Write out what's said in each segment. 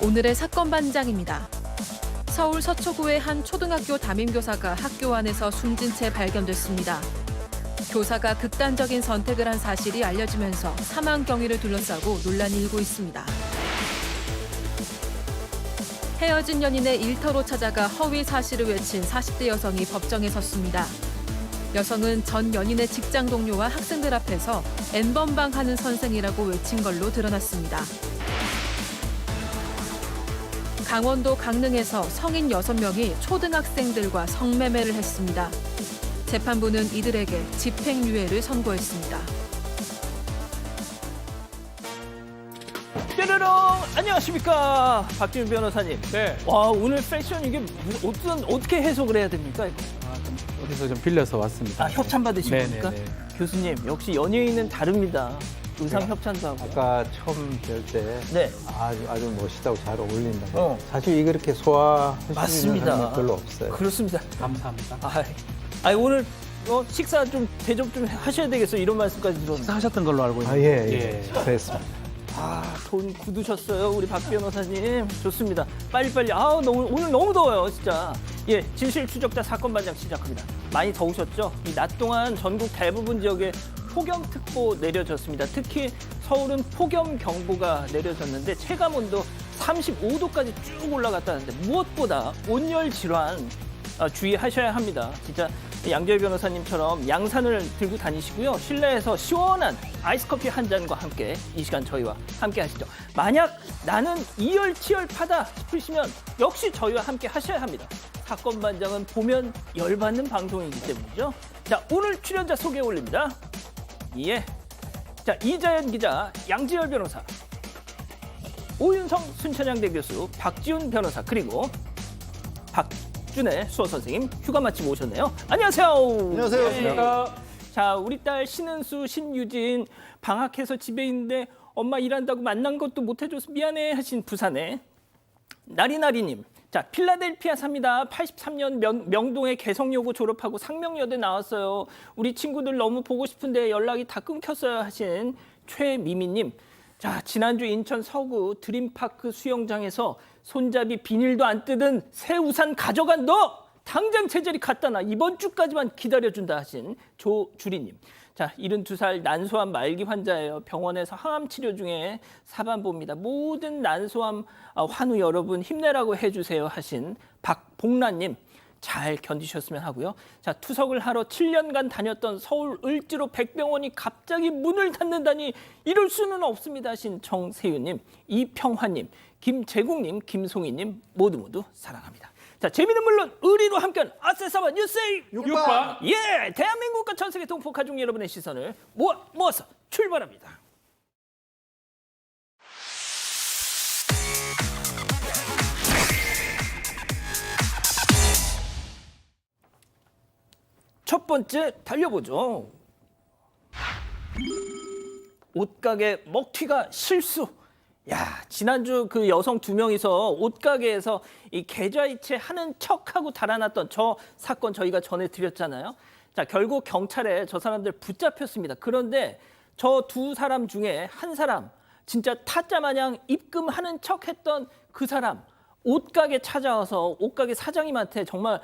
오늘의 사건 반장입니다. 서울 서초구의 한 초등학교 담임교사가 학교 안에서 숨진 채 발견됐습니다. 교사가 극단적인 선택을 한 사실이 알려지면서 사망 경위를 둘러싸고 논란이 일고 있습니다. 헤어진 연인의 일터로 찾아가 허위 사실을 외친 40대 여성이 법정에 섰습니다. 여성은 전 연인의 직장 동료와 학생들 앞에서 N번방하는 선생이라고 외친 걸로 드러났습니다. 강원도 강릉에서 성인 6명이 초등학생들과 성매매를 했습니다. 재판부는 이들에게 집행유예를 선고했습니다. 뾰로롱! 안녕하십니까, 박지훈 변호사님. 네. 와, 오늘 패션 이게 어떻게 해석을 해야 됩니까? 이거? 어디서 좀 빌려서 왔습니다. 아, 협찬 받으신 네네네. 겁니까? 교수님, 역시 연예인은 다릅니다. 의상 네. 협찬도 하고. 아까 처음 뵐 때 네. 아주 멋있다고 잘 어울린다고. 어. 사실 이렇게 소화할 수 있는 맞습니다. 사람이 별로 없어요. 그렇습니다. 감사합니다. 오늘 식사 좀 대접 좀 하셔야 되겠어, 이런 말씀까지 들었는데. 하셨던 걸로 알고 있는데. 예. 그랬습니다. 돈 굳으셨어요, 우리 박 변호사님. 좋습니다. 빨리빨리. 오늘 너무 더워요, 진짜. 예, 진실 추적자 사건 반장 시작합니다. 많이 더우셨죠? 이 낮 동안 전국 대부분 지역에 폭염특보 내려졌습니다. 특히 서울은 폭염경보가 내려졌는데 체감온도 35도까지 쭉 올라갔다는데 무엇보다 온열 질환 주의하셔야 합니다. 진짜 양재열 변호사님처럼 양산을 들고 다니시고요. 실내에서 시원한 아이스커피 한 잔과 함께 이 시간 저희와 함께 하시죠. 만약 나는 이열치열파다 싶으시면 역시 저희와 함께 하셔야 합니다. 사건 반장은 보면 열받는 방송이기 때문이죠. 자, 오늘 출연자 소개 올립니다. 예. 자, 이자연 기자, 양지열 변호사, 오윤성 순천향대 교수, 박지훈 변호사, 그리고 박준혜 수호 선생님 휴가 마치고 오셨네요. 안녕하세요. 안녕하세요. 네. 자, 우리 딸 신은수, 신유진 방학해서 집에 있는데 엄마 일한다고 만난 것도 못 해줘서 미안해 하신 부산에 나리나리님. 자, 필라델피아 삽니다. 83년 명동에 개성여고 졸업하고 상명여대 나왔어요. 우리 친구들 너무 보고 싶은데 연락이 다 끊겼어요 하신 최미미님. 자, 지난주 인천 서구 드림파크 수영장에서 손잡이 비닐도 안 뜯은 새 우산 가져간 너! 당장 제자리 갖다 놔. 이번 주까지만 기다려준다 하신 조주리님. 자, 72살 난소암 말기 환자예요. 병원에서 항암 치료 중에 사반보입니다. 모든 난소암 환우 여러분 힘내라고 해주세요 하신 박봉란님. 잘 견디셨으면 하고요. 자, 투석을 하러 7년간 다녔던 서울 을지로 백병원이 갑자기 문을 닫는다니 이럴 수는 없습니다 하신 정세윤님, 이평화님, 김재국님, 김송희님 모두 사랑합니다. 자, 재미는 물론 의리로 함께하는 아세사바 뉴스의 육바. 예, 대한민국과 전 세계 동포 가족 여러분의 시선을 모아서 출발합니다. 첫 번째 달려보죠. 옷가게 먹튀가 실수. 야, 지난주 그 여성 2명이서 옷가게에서 이 계좌이체 하는 척하고 달아났던 저 사건 저희가 전해드렸잖아요. 자, 결국 경찰에 저 사람들 붙잡혔습니다. 그런데 저 2사람 중에 한 사람, 진짜 타짜 마냥 입금하는 척했던 그 사람, 옷가게 찾아와서 옷가게 사장님한테 정말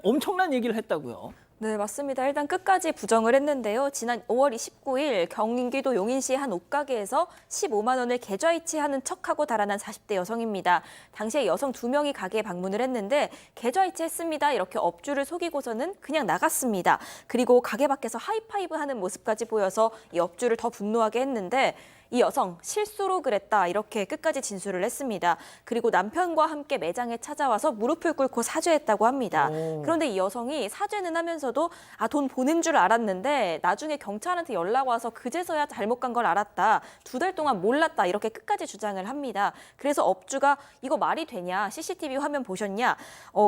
엄청난 얘기를 했다고요. 네, 맞습니다. 일단 끝까지 부정을 했는데요. 지난 5월 19일 경기도 용인시 한 옷가게에서 15만 원을 계좌이체하는 척하고 달아난 40대 여성입니다. 당시에 여성 2명이 가게에 방문을 했는데 계좌이체했습니다. 이렇게 업주를 속이고서는 그냥 나갔습니다. 그리고 가게 밖에서 하이파이브 하는 모습까지 보여서 이 업주를 더 분노하게 했는데 이 여성 실수로 그랬다 이렇게 끝까지 진술을 했습니다. 그리고 남편과 함께 매장에 찾아와서 무릎을 꿇고 사죄했다고 합니다. 그런데 이 여성이 사죄는 하면서도 돈 보낸 줄 알았는데 나중에 경찰한테 연락 와서 그제서야 잘못 간 걸 알았다. 2달 동안 몰랐다 이렇게 끝까지 주장을 합니다. 그래서 업주가 이거 말이 되냐? CCTV 화면 보셨냐?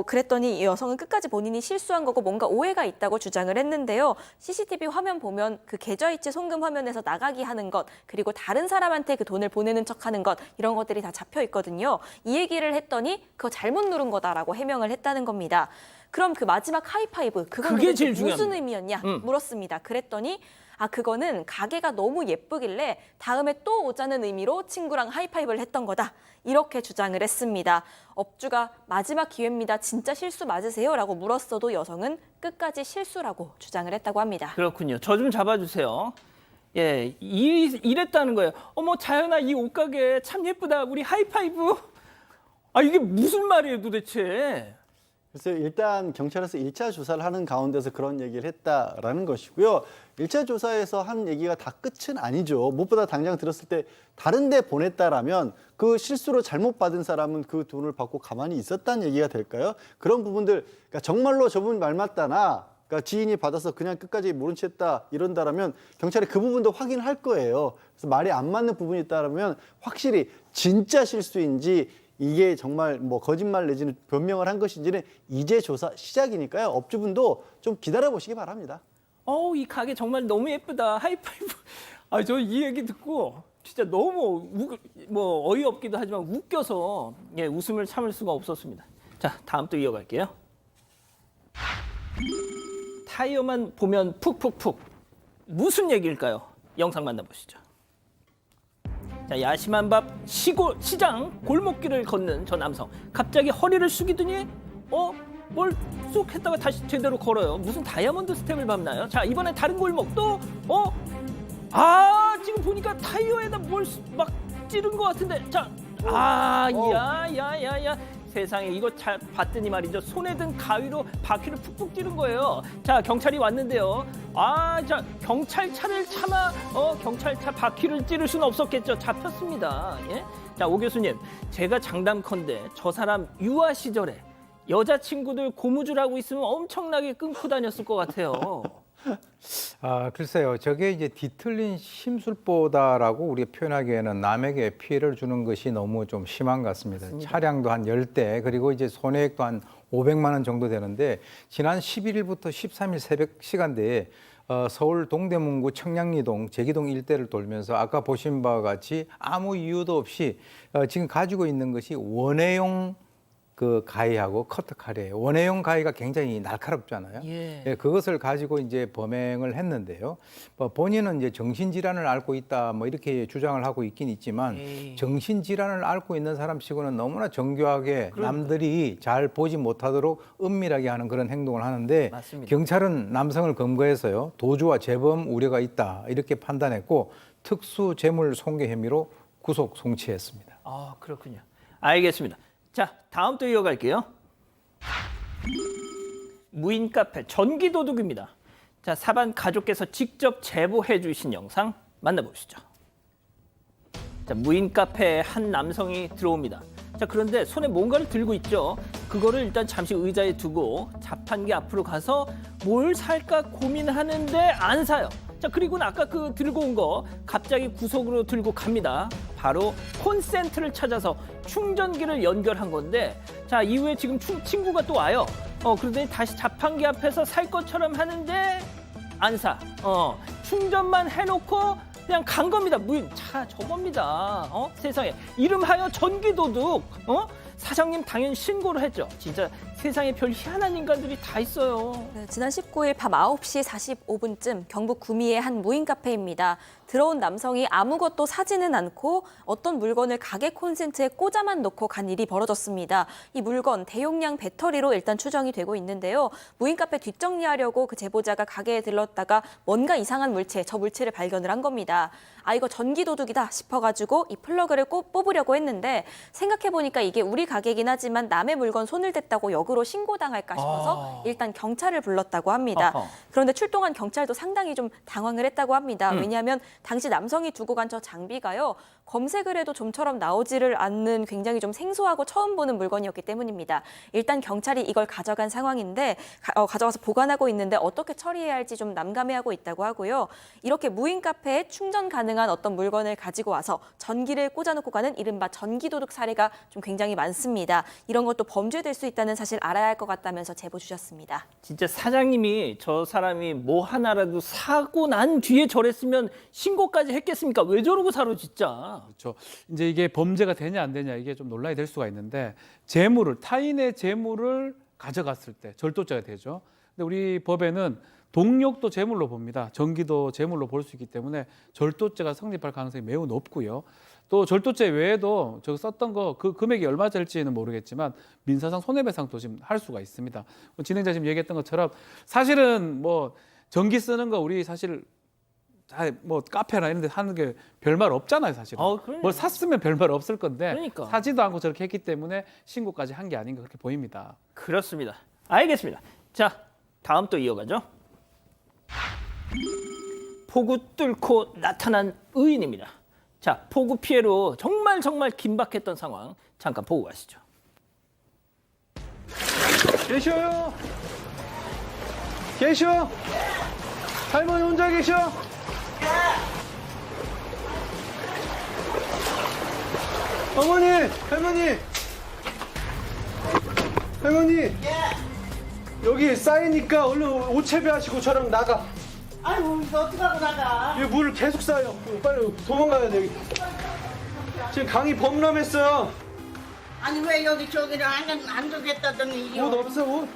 그랬더니 이 여성은 끝까지 본인이 실수한 거고 뭔가 오해가 있다고 주장을 했는데요. CCTV 화면 보면 그 계좌이체 송금 화면에서 나가기 하는 것 그리고 다른 사람한테 그 돈을 보내는 척하는 것 이런 것들이 다 잡혀 있거든요. 이 얘기를 했더니 그거 잘못 누른 거다라고 해명을 했다는 겁니다. 그럼 그 마지막 하이파이브 그건 그게 도대체 제일 무슨 중요합니다. 의미였냐 물었습니다. 그랬더니 그거는 가게가 너무 예쁘길래 다음에 또 오자는 의미로 친구랑 하이파이브를 했던 거다. 이렇게 주장을 했습니다. 업주가 마지막 기회입니다. 진짜 실수 맞으세요? 라고 물었어도 여성은 끝까지 실수라고 주장을 했다고 합니다. 그렇군요. 저 좀 잡아주세요. 예, 이랬다는 거예요. 어머 자연아 이 옷가게 참 예쁘다. 우리 하이파이브. 이게 무슨 말이에요 도대체. 글쎄요, 일단 경찰에서 1차 조사를 하는 가운데서 그런 얘기를 했다라는 것이고요. 1차 조사에서 한 얘기가 다 끝은 아니죠. 무엇보다 당장 들었을 때 다른 데 보냈다라면 그 실수로 잘못 받은 사람은 그 돈을 받고 가만히 있었다는 얘기가 될까요? 그런 부분들, 그러니까 정말로 저분 말 맞다나 그러니까 지인이 받아서 그냥 끝까지 모른 채 했다 이런다라면 경찰이 그 부분도 확인할 거예요. 그래서 말이 안 맞는 부분이 있다라면 확실히 진짜 실수인지 이게 정말 뭐 거짓말 내지는 변명을 한 것인지는 이제 조사 시작이니까요. 업주분도 좀 기다려 보시기 바랍니다. 이 가게 정말 너무 예쁘다. 하이파이브. 저 이 얘기 듣고 진짜 너무 뭐 어이없기도 하지만 웃겨서 웃음을 참을 수가 없었습니다. 자, 다음 또 이어갈게요. 타이어만 보면 푹푹푹. 무슨 얘기일까요? 영상 만나보시죠. 자, 야심한 밥 시장 골목길을 걷는 저 남성. 갑자기 허리를 숙이더니 뭘 쑥 했다가 다시 제대로 걸어요. 무슨 다이아몬드 스텝을 밟나요? 자, 이번엔 다른 골목 또 지금 보니까 타이어에다 뭘 막 찌른 것 같은데. 자, 야야야야. 세상에 이거 잘 봤더니 말이죠. 손에 든 가위로 바퀴를 푹푹 찌른 거예요. 자, 경찰이 왔는데요. 자, 경찰차를 참아 경찰차 바퀴를 찌를 수는 없었겠죠. 잡혔습니다. 예? 자, 오 교수님, 제가 장담컨대 저 사람 유아 시절에 여자친구들 고무줄하고 있으면 엄청나게 끊고 다녔을 것 같아요. 글쎄요. 저게 이제 뒤틀린 심술보다라고 우리가 표현하기에는 남에게 피해를 주는 것이 너무 좀 심한 것 같습니다. 차량도 한 10대, 그리고 이제 손해액도 한 500만 원 정도 되는데 지난 11일부터 13일 새벽 시간대에 서울 동대문구 청량리동, 제기동 일대를 돌면서 아까 보신 바와 같이 아무 이유도 없이 지금 가지고 있는 것이 원해용 그 가위하고 커터 칼이에요. 원해용 가위가 굉장히 날카롭잖아요. 예. 그것을 가지고 이제 범행을 했는데요. 본인은 이제 정신질환을 앓고 있다, 뭐 이렇게 주장을 하고 있긴 있지만 정신질환을 앓고 있는 사람치고는 너무나 정교하게 남들이 잘 보지 못하도록 은밀하게 하는 그런 행동을 하는데 맞습니다. 경찰은 남성을 검거해서요 도주와 재범 우려가 있다 이렇게 판단했고 특수 재물 손괴 혐의로 구속 송치했습니다. 그렇군요. 알겠습니다. 자, 다음 또 이어갈게요. 무인 카페 전기도둑입니다. 자, 사반 가족께서 직접 제보해 주신 영상 만나보시죠. 자, 무인 카페에 한 남성이 들어옵니다. 자, 그런데 손에 뭔가를 들고 있죠. 그거를 일단 잠시 의자에 두고 자판기 앞으로 가서 뭘 살까 고민하는데 안 사요. 자, 그리고는 아까 그 들고 온 거 갑자기 구석으로 들고 갑니다. 바로 콘센트를 찾아서 충전기를 연결한 건데, 자, 이후에 지금 친구가 또 와요. 그러더니 다시 자판기 앞에서 살 것처럼 하는데 안 사. 충전만 해놓고 그냥 간 겁니다. 무인. 차 저겁니다. 세상에. 이름하여 전기도둑. 사장님 당연히 신고를 했죠. 진짜 세상에 별 희한한 인간들이 다 있어요. 네, 지난 19일 밤 9시 45분쯤 경북 구미의 한 무인 카페입니다. 들어온 남성이 아무것도 사지는 않고 어떤 물건을 가게 콘센트에 꽂아만 놓고 간 일이 벌어졌습니다. 이 물건 대용량 배터리로 일단 추정이 되고 있는데요. 무인 카페 뒷정리하려고 그 제보자가 가게에 들렀다가 뭔가 이상한 물체, 저 물체를 발견을 한 겁니다. 이거 전기도둑이다 싶어가지고 이 플러그를 뽑으려고 했는데 생각해보니까 이게 우리 가게긴 하지만 남의 물건 손을 댔다고 역으로 신고당할까 싶어서 일단 경찰을 불렀다고 합니다. 그런데 출동한 경찰도 상당히 좀 당황을 했다고 합니다. 왜냐하면 당시 남성이 두고 간 저 장비가요. 검색을 해도 좀처럼 나오지를 않는 굉장히 좀 생소하고 처음 보는 물건이었기 때문입니다. 일단 경찰이 이걸 가져간 상황인데 가져가서 보관하고 있는데 어떻게 처리해야 할지 좀 난감해하고 있다고 하고요. 이렇게 무인 카페에 충전 가능한 어떤 물건을 가지고 와서 전기를 꽂아놓고 가는 이른바 전기도둑 사례가 좀 굉장히 많습니다. 이런 것도 범죄될 수 있다는 사실 알아야 할 것 같다면서 제보 주셨습니다. 진짜 사장님이 저 사람이 뭐 하나라도 사고 난 뒤에 저랬으면 신고까지 했겠습니까? 왜 저러고 살아 진짜. 그렇죠. 이제 이게 범죄가 되냐 안 되냐 이게 좀 논란이 될 수가 있는데 타인의 재물을 가져갔을 때 절도죄가 되죠. 근데 우리 법에는 동력도 제물로 봅니다. 전기도 제물로 볼 수 있기 때문에 절도죄가 성립할 가능성이 매우 높고요. 또 절도죄 외에도 저 썼던 거 그 금액이 얼마 될지는 모르겠지만 민사상 손해배상도 지금 할 수가 있습니다. 진행자 지금 얘기했던 것처럼 사실은 뭐 전기 쓰는 거 우리 사실 뭐 카페나 이런 데 하는 게 별말 없잖아요, 사실은. 그럼요. 뭘 샀으면 별말 없을 건데 그러니까. 사지도 않고 저렇게 했기 때문에 신고까지 한 게 아닌가 그렇게 보입니다. 그렇습니다. 알겠습니다. 자, 다음 또 이어가죠. 폭우 뚫고 나타난 의인입니다. 자, 폭우 피해로 정말 긴박했던 상황 잠깐 보고 가시죠. 계셔요? 계셔? 할머니 혼자 계셔? 어머니, 할머니. 여기 쌓이니까 얼른 옷 채비하시고 저랑 나가. 아이고, 이거 어떡하고 나가? 여기 물 계속 쌓여. 빨리 도망가야 돼. 여기. 지금 강이 범람했어요. 아니, 왜 여기 저기를 안 두겠다더니. 옷 없어, 옷?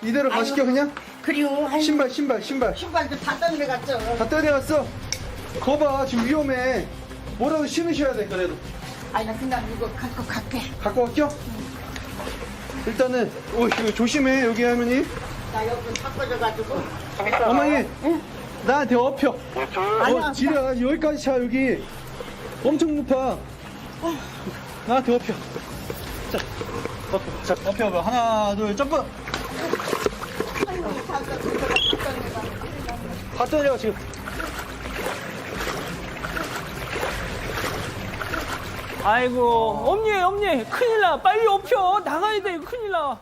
이대로 가시켜 그냥? 그리고 신발. 신발도 다 던져갔어. 다 때려갔어. 거봐, 지금 위험해. 뭐라도 신으셔야 돼, 그래도. 아니, 나 그냥 이거 갖고 갈게. 갖고 갈게요? 일단은 이거 조심해, 여기 할머니. 나 여기 바꿔줘가지고. 어머니, 나한테 업혀. 지려, 여기까지 차, 여기. 엄청 높아. 나한테 업혀. 자, 업혀봐. 하나, 둘, 점프. 다 때려, 지금. 아이고, 엄니, 큰일 나. 빨리 업혀. 나가야 돼. 큰일 나.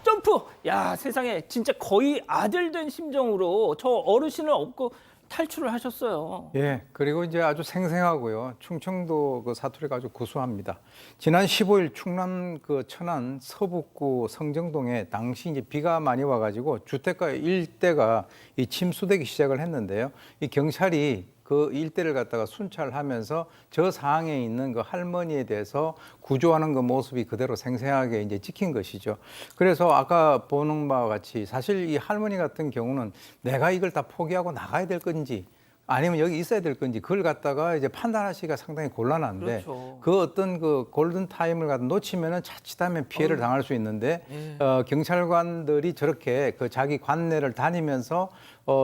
점프. 야, 세상에 진짜 거의 아들 된 심정으로 저 어르신을 업고 탈출을 하셨어요. 예, 그리고 이제 아주 생생하고요. 충청도 그 사투리가 아주 구수합니다. 지난 15일 충남 그 천안 서북구 성정동에 당시 이제 비가 많이 와가지고 주택가 일대가 이 침수되기 시작을 했는데요. 이 경찰이 그 일대를 갖다가 순찰하면서 저 상황에 있는 그 할머니에 대해서 구조하는 그 모습이 그대로 생생하게 이제 찍힌 것이죠. 그래서 아까 보는 바와 같이 사실 이 할머니 같은 경우는 내가 이걸 다 포기하고 나가야 될 건지 아니면 여기 있어야 될 건지 그걸 갖다가 이제 판단하시기가 상당히 곤란한데 그렇죠. 그 어떤 그 골든 타임을 갖다 놓치면은 자칫하면 피해를 당할 수 있는데 경찰관들이 저렇게 그 자기 관내를 다니면서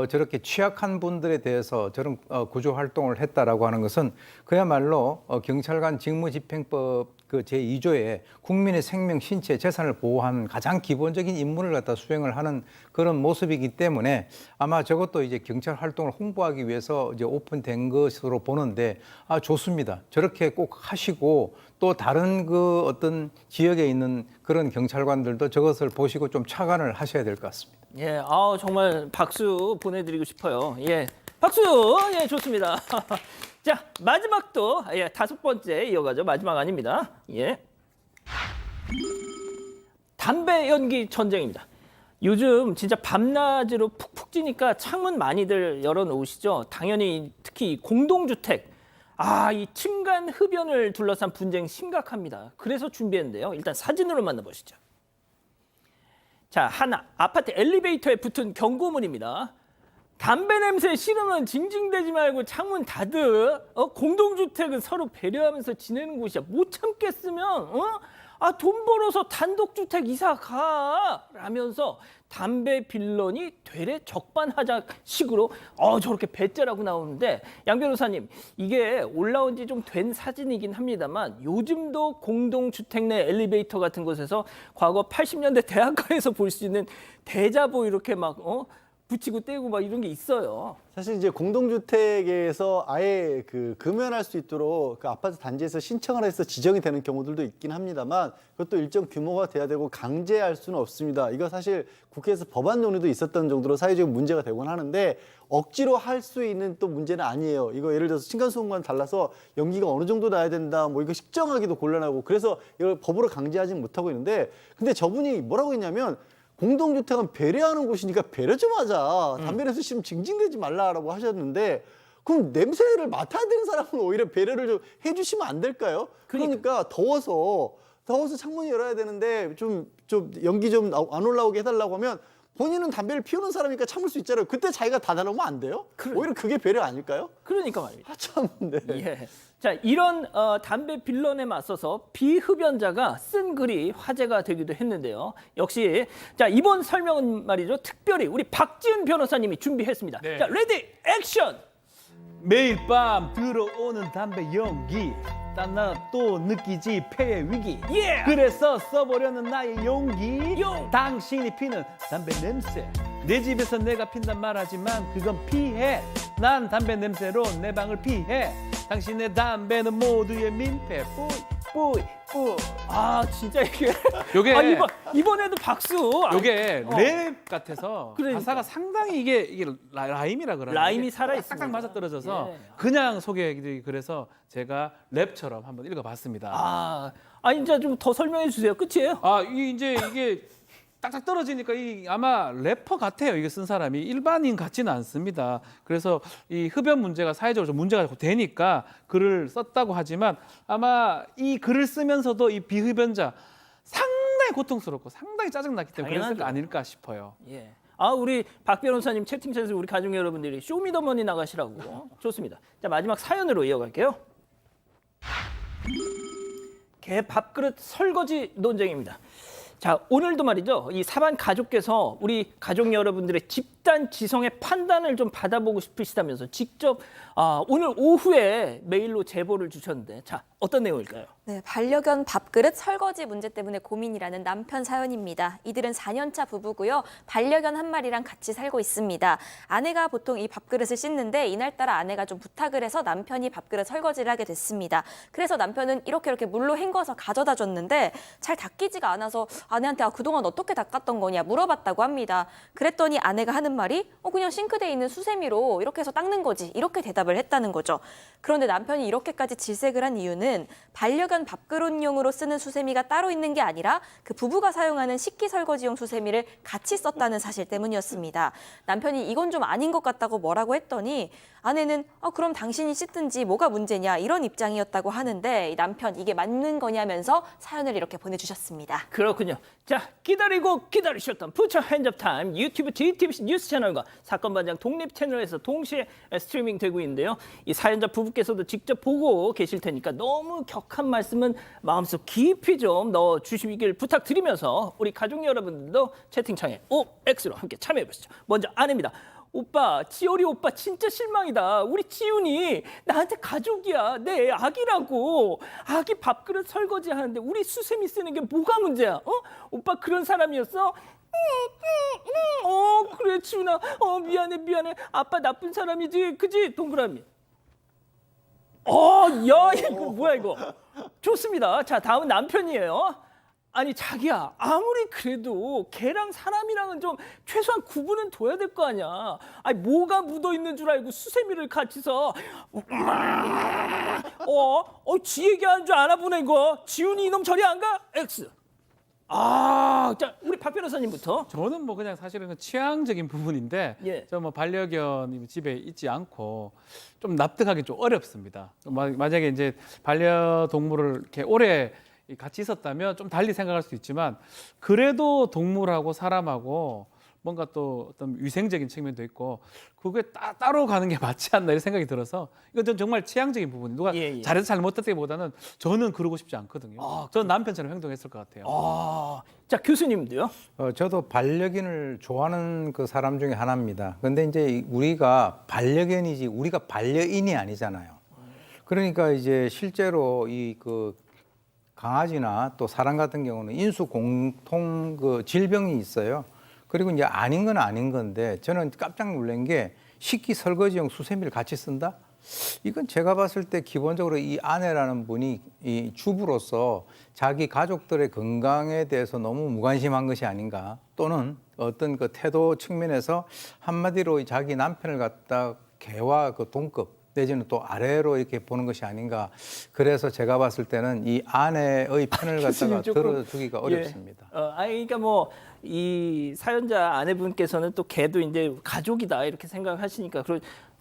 저렇게 취약한 분들에 대해서 저런 구조 활동을 했다라고 하는 것은 그야말로 경찰관 직무집행법 그 제2조에 국민의 생명, 신체, 재산을 보호하는 가장 기본적인 임무를 갖다 수행을 하는 그런 모습이기 때문에 아마 저것도 이제 경찰 활동을 홍보하기 위해서 이제 오픈된 것으로 보는데 좋습니다. 저렇게 꼭 하시고 또 다른 그 어떤 지역에 있는 그런 경찰관들도 저것을 보시고 좀 착안을 하셔야 될 것 같습니다. 예, 정말 박수 보내드리고 싶어요. 예, 박수. 예, 좋습니다. 자, 마지막도 다섯 번째 이어가죠. 마지막 아닙니다. 예, 담배 연기 전쟁입니다. 요즘 진짜 밤낮으로 푹푹 찌니까 창문 많이들 열어놓으시죠. 당연히 특히 공동주택. 이 층간 흡연을 둘러싼 분쟁 심각합니다. 그래서 준비했는데요. 일단 사진으로 만나보시죠. 자, 하나, 아파트 엘리베이터에 붙은 경고문입니다. 담배 냄새 싫으면 징징대지 말고 창문 닫으. 공동주택은 서로 배려하면서 지내는 곳이야. 못 참겠으면 돈 벌어서 단독주택 이사 가 라면서 담배 빌런이 되레 적반하장식으로 저렇게 배째라고 나오는데 양 변호사님, 이게 올라온 지 좀 된 사진이긴 합니다만 요즘도 공동주택 내 엘리베이터 같은 곳에서 과거 80년대 대학가에서 볼 수 있는 대자보 이렇게 막 붙이고 떼고 막 이런 게 있어요. 사실 이제 공동주택에서 아예 그 금연할 수 있도록 그 아파트 단지에서 신청을 해서 지정이 되는 경우들도 있긴 합니다만 그것도 일정 규모가 돼야 되고 강제할 수는 없습니다. 이거 사실 국회에서 법안 논의도 있었던 정도로 사회적인 문제가 되곤 하는데 억지로 할 수 있는 또 문제는 아니에요. 이거 예를 들어서 층간소음과는 달라서 연기가 어느 정도 나야 된다, 뭐 이거 식정하기도 곤란하고 그래서 이걸 법으로 강제하지는 못하고 있는데 근데 저분이 뭐라고 했냐면 공동주택은 배려하는 곳이니까 배려 좀 하자. 담배 냄새 싫으면 징징대지 말라라고 하셨는데 그럼 냄새를 맡아야 되는 사람은 오히려 배려를 좀 해주시면 안 될까요? 그러니까 더워서 창문이 열어야 되는데 좀 연기 좀 안 올라오게 해달라고 하면 본인은 담배를 피우는 사람이니까 참을 수 있잖아요. 그때 자기가 다 달라면 안 돼요? 오히려 그게 배려 아닐까요? 그러니까 말입니다. 참, 네. 예. 자, 이런 담배 빌런에 맞서서 비흡연자가 쓴 글이 화제가 되기도 했는데요. 역시 자, 이번 설명은 말이죠. 특별히 우리 박지은 변호사님이 준비했습니다. 네. 자, 레디 액션. 매일 밤 들어오는 담배 연기 딴나 또 느끼지 폐의 위기 예. 그래서 써보려는 나의 용기 용. 당신이 피는 담배 냄새 내 집에서 내가 핀단 말하지만 그건 피해 난 담배 냄새로 내 방을 피해 당신의 담배는 모두의 민폐 뿌이 뿌이 아, 진짜 이게 요게 아, 이번에도 박수. 요게 랩 같아서 그러니까. 가사가 상당히 이게 라임이라 그러나 라임이 살아 있습니다. 딱딱 맞아 떨어져서 예. 그냥 소개해드리기 그래서 제가 랩처럼 한번 읽어봤습니다. 아, 이제 좀 더 설명해 주세요. 끝이에요? 이제 이게 딱딱 떨어지니까 아마 래퍼 같아요. 이게 쓴 사람이 일반인 같지는 않습니다. 그래서 이 흡연 문제가 사회적으로 좀 문제가 되니까 글을 썼다고 하지만 아마 이 글을 쓰면서도 이 비흡연자 상당히 고통스럽고 상당히 짜증났기 때문에 그랬을 거 아닐까 싶어요. 예. 우리 박 변호사님 채팅창에서 우리 가족 여러분들이 쇼미더머니 나가시라고. 좋습니다. 자, 마지막 사연으로 이어갈게요. 개 밥그릇 설거지 논쟁입니다. 자, 오늘도 말이죠. 이 사반 가족께서 우리 가족 여러분들의 집단 지성의 판단을 좀 받아보고 싶으시다면서 직접 오늘 오후에 메일로 제보를 주셨는데 자, 어떤 내용일까요? 네, 반려견 밥그릇 설거지 문제 때문에 고민이라는 남편 사연입니다. 이들은 4년차 부부고요. 반려견 한 마리랑 같이 살고 있습니다. 아내가 보통 이 밥그릇을 씻는데 이날따라 아내가 좀 부탁을 해서 남편이 밥그릇 설거지를 하게 됐습니다. 그래서 남편은 이렇게 물로 헹궈서 가져다 줬는데 잘 닦이지가 않아서 아내한테 그동안 어떻게 닦았던 거냐 물어봤다고 합니다. 그랬더니 아내가 하는 말이 그냥 싱크대에 있는 수세미로 이렇게 해서 닦는 거지 이렇게 대답을 했다는 거죠. 그런데 남편이 이렇게까지 질색을 한 이유는 반려견 밥그릇용으로 쓰는 수세미가 따로 있는 게 아니라 그 부부가 사용하는 식기 설거지용 수세미를 같이 썼다는 사실 때문이었습니다. 남편이 이건 좀 아닌 것 같다고 뭐라고 했더니 아내는 그럼 당신이 씻든지 뭐가 문제냐 이런 입장이었다고 하는데 이 남편 이게 맞는 거냐면서 사연을 이렇게 보내주셨습니다. 그렇군요. 자, 기다리고 기다리셨던 부처 핸즈업 타임 유튜브 JTBC 뉴스 채널과 사건 반장 독립 채널에서 동시에 스트리밍 되고 있는데요. 이 사연자 부부께서도 직접 보고 계실 테니까 너무 격한 말씀은 마음속 깊이 좀 넣어 주시길 부탁드리면서 우리 가족 여러분들도 채팅창에 OX로 함께 참여해 보시죠. 먼저 아내입니다. 오빠, 지열이 오빠 진짜 실망이다. 우리 지훈이 나한테 가족이야. 내 아기라고. 아기 밥그릇 설거지 하는데 우리 수세미 쓰는 게 뭐가 문제야? 오빠 그런 사람이었어? 그래 지훈아. 미안해. 아빠 나쁜 사람이지. 그지? 동그라미. 야, 이거 뭐야 이거. 좋습니다. 자, 다음은 남편이에요. 아니 자기야 아무리 그래도 개랑 사람이랑은 좀 최소한 구분은 둬야 될 거 아니야. 아니 뭐가 묻어 있는 줄 알고 수세미를 같이 써. 지 얘기하는 줄 아나 보네 이거. 지훈이 이놈 저리 안 가? X. 자 우리 박 변호사님부터. 저는 뭐 그냥 사실은 취향적인 부분인데 예. 저 뭐 반려견이 집에 있지 않고 좀 납득하기 좀 어렵습니다. 만약에 이제 반려동물을 이렇게 오래 같이 있었다면 좀 달리 생각할 수 있지만 그래도 동물하고 사람하고 뭔가 또 어떤 위생적인 측면도 있고 그게 따로 가는 게 맞지 않나 이런 생각이 들어서 이건 전 정말 취향적인 부분이 누가 잘해서 잘못했다기보다는 저는 그러고 싶지 않거든요. 저는 남편처럼 행동했을 것 같아요. 자 교수님도요? 저도 반려견을 좋아하는 그 사람 중에 하나입니다. 근데 이제 우리가 반려견이지 우리가 반려인이 아니잖아요. 그러니까 이제 실제로 그 강아지나 또 사람 같은 경우는 인수 공통 그 질병이 있어요. 그리고 이제 아닌 건 아닌 건데 저는 깜짝 놀란 게 식기 설거지용 수세미를 같이 쓴다? 이건 제가 봤을 때 기본적으로 이 아내라는 분이 이 주부로서 자기 가족들의 건강에 대해서 너무 무관심한 것이 아닌가 또는 어떤 그 태도 측면에서 한마디로 자기 남편을 갖다 개와 그 동급 내지는 또 아래로 이렇게 보는 것이 아닌가. 그래서 제가 봤을 때는 이 아내의 편을 갖다가 들어주기가 어렵습니다. 그러니까 뭐 이 사연자 아내분께서는 또 개도 이제 가족이다 이렇게 생각하시니까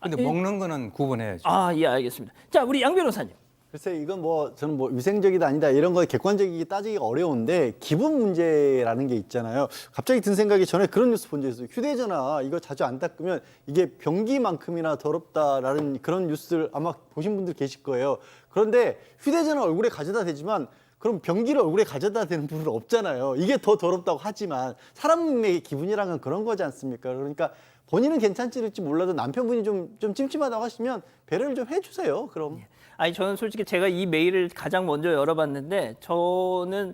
근데 먹는 거는 구분해야죠. 예, 알겠습니다. 자, 우리 양 변호사님. 글쎄 이건 뭐 저는 뭐 위생적이다 아니다 이런 거 객관적이게 따지기가 어려운데 기분 문제라는 게 있잖아요. 갑자기 든 생각이 전에 그런 뉴스 본 적 있어요. 휴대전화 이거 자주 안 닦으면 이게 변기만큼이나 더럽다라는 그런 뉴스를 아마 보신 분들 계실 거예요. 그런데 휴대전화 얼굴에 가져다 대지만 그럼 변기를 얼굴에 가져다 대는 분은 없잖아요. 이게 더 더럽다고 하지만 사람의 기분이란 건 그런 거지 않습니까? 그러니까 본인은 괜찮을지 몰라도 남편분이 좀 찜찜하다고 하시면 배려를 좀 해주세요. 그럼. 아니 저는 솔직히 제가 이 메일을 가장 먼저 열어봤는데 저는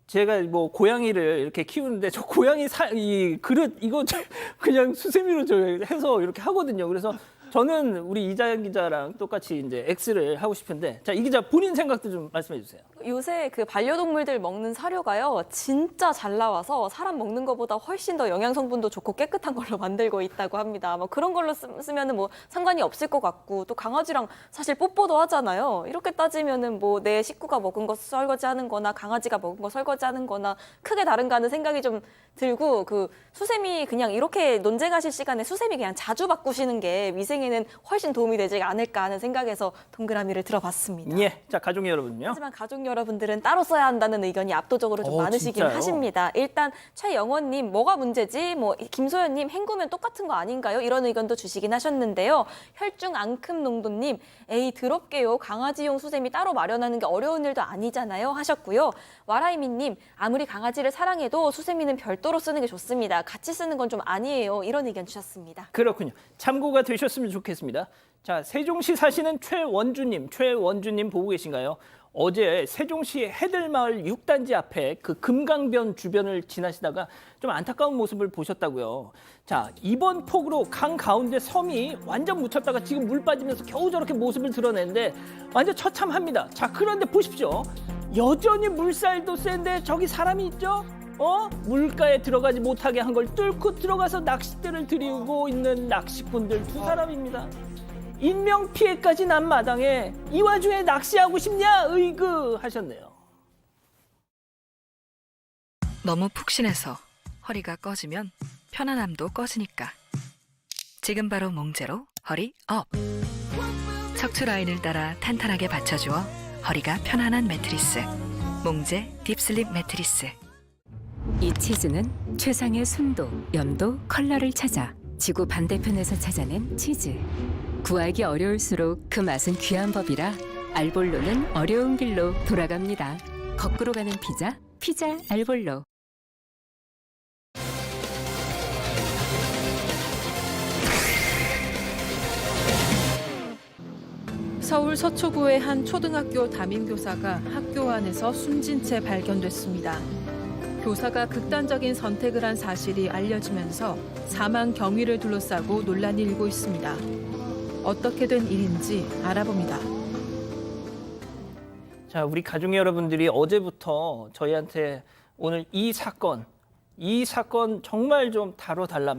제가 뭐 고양이를 이렇게 키우는데 저 고양이 이 그릇 이거 그냥 수세미로 저 해서 이렇게 하거든요. 그래서 저는 우리 이자연 기자랑 똑같이 이제 X를 하고 싶은데 자, 이 기자 본인 생각도 좀 말씀해 주세요. 요새 그 반려동물들 먹는 사료가요, 진짜 잘 나와서 사람 먹는 것보다 훨씬 더 영양 성분도 좋고 깨끗한 걸로 만들고 있다고 합니다. 뭐 그런 걸로 쓰면은 뭐 상관이 없을 것 같고, 또 강아지랑 사실 뽀뽀도 하잖아요. 이렇게 따지면은 뭐 내 식구가 먹은 거 설거지하는 거나 강아지가 먹은 거 설거지하는 거나 크게 다른가 하는 생각이 좀 들고, 그 수세미 그냥 이렇게 논쟁하실 시간에 수세미 그냥 자주 바꾸시는 게 위생에는 훨씬 도움이 되지 않을까 하는 생각에서 동그라미를 들어봤습니다. 예, 자 가족 여러분요. 하지만 가족 여러분들은 따로 써야 한다는 의견이 압도적으로 좀 많으시긴 진짜요? 하십니다. 일단 최영원님 뭐가 문제지? 뭐 김소연님 헹구면 똑같은 거 아닌가요? 이런 의견도 주시긴 하셨는데요. 혈중 앙큼 농도님 에이 더럽게요. 강아지용 수세미 따로 마련하는 게 어려운 일도 아니잖아요 하셨고요. 와라이미님 아무리 강아지를 사랑해도 수세미는 별도로 쓰는 게 좋습니다. 같이 쓰는 건 좀 아니에요. 이런 의견 주셨습니다. 그렇군요. 참고가 되셨으면 좋겠습니다. 자, 세종시 사시는 최원주님 보고 계신가요? 어제 세종시 해들마을 6단지 앞에 그 금강변 주변을 지나시다가 좀 안타까운 모습을 보셨다고요. 자, 이번 폭우로 강 가운데 섬이 완전 묻혔다가 지금 물 빠지면서 겨우 저렇게 모습을 드러내는데 완전 처참합니다. 자, 그런데 보십시오. 여전히 물살도 센데 저기 사람이 있죠? 물가에 들어가지 못하게 한 걸 뚫고 들어가서 낚싯대를 들이우고 있는 낚시꾼들 두 사람입니다. 인명피해까지 난 마당에 이 와중에 낚시하고 싶냐? 으이그 하셨네요. 너무 푹신해서 허리가 꺼지면 편안함도 꺼지니까. 지금 바로 몽제로 허리 업. 척추 라인을 따라 탄탄하게 받쳐주어 허리가 편안한 매트리스. 몽제 딥슬립 매트리스. 이 치즈는 최상의 순도, 염도, 컬러를 찾아 지구 반대편에서 찾아낸 치즈. 구하기 어려울수록 그 맛은 귀한 법이라 알볼로는 어려운 길로 돌아갑니다. 거꾸로 가는 피자 알볼로. 서울 서초구의 한 초등학교 담임교사가 학교 안에서 숨진 채 발견됐습니다. 교사가 극단적인 선택을 한 사실이 알려지면서 사망 경위를 둘러싸고 논란이 일고 있습니다. 어떻게 된 일인지 알아봅니다. 자, 우리 가족 여러분들이 어제부터 저희한테 오늘 이 사건 정말 좀 다뤄달라.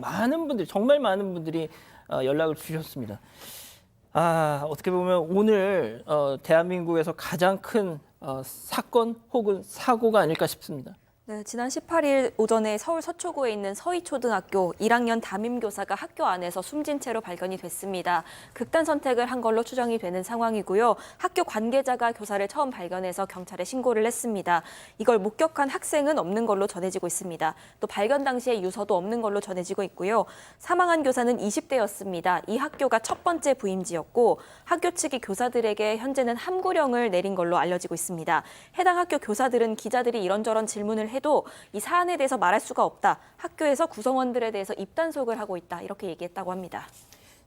정말 많은 분들이 연락을 주셨습니다. 어떻게 보면 오늘 대한민국에서 가장 큰 사건 혹은 사고가 아닐까 싶습니다. 네, 지난 18일 오전에 서울 서초구에 있는 서희초등학교 1학년 담임교사가 학교 안에서 숨진 채로 발견이 됐습니다. 극단 선택을 한 걸로 추정이 되는 상황이고요. 학교 관계자가 교사를 처음 발견해서 경찰에 신고를 했습니다. 이걸 목격한 학생은 없는 걸로 전해지고 있습니다. 또 발견 당시에 유서도 없는 걸로 전해지고 있고요. 사망한 교사는 20대였습니다. 이 학교가 첫 번째 부임지였고 학교 측이 교사들에게 현재는 함구령을 내린 걸로 알려지고 있습니다. 해당 학교 교사들은 기자들이 이런저런 질문을 해도 이 사안에 대해서 말할 수가 없다. 학교에서 구성원들에 대해서 입단속을 하고 있다. 이렇게 얘기했다고 합니다.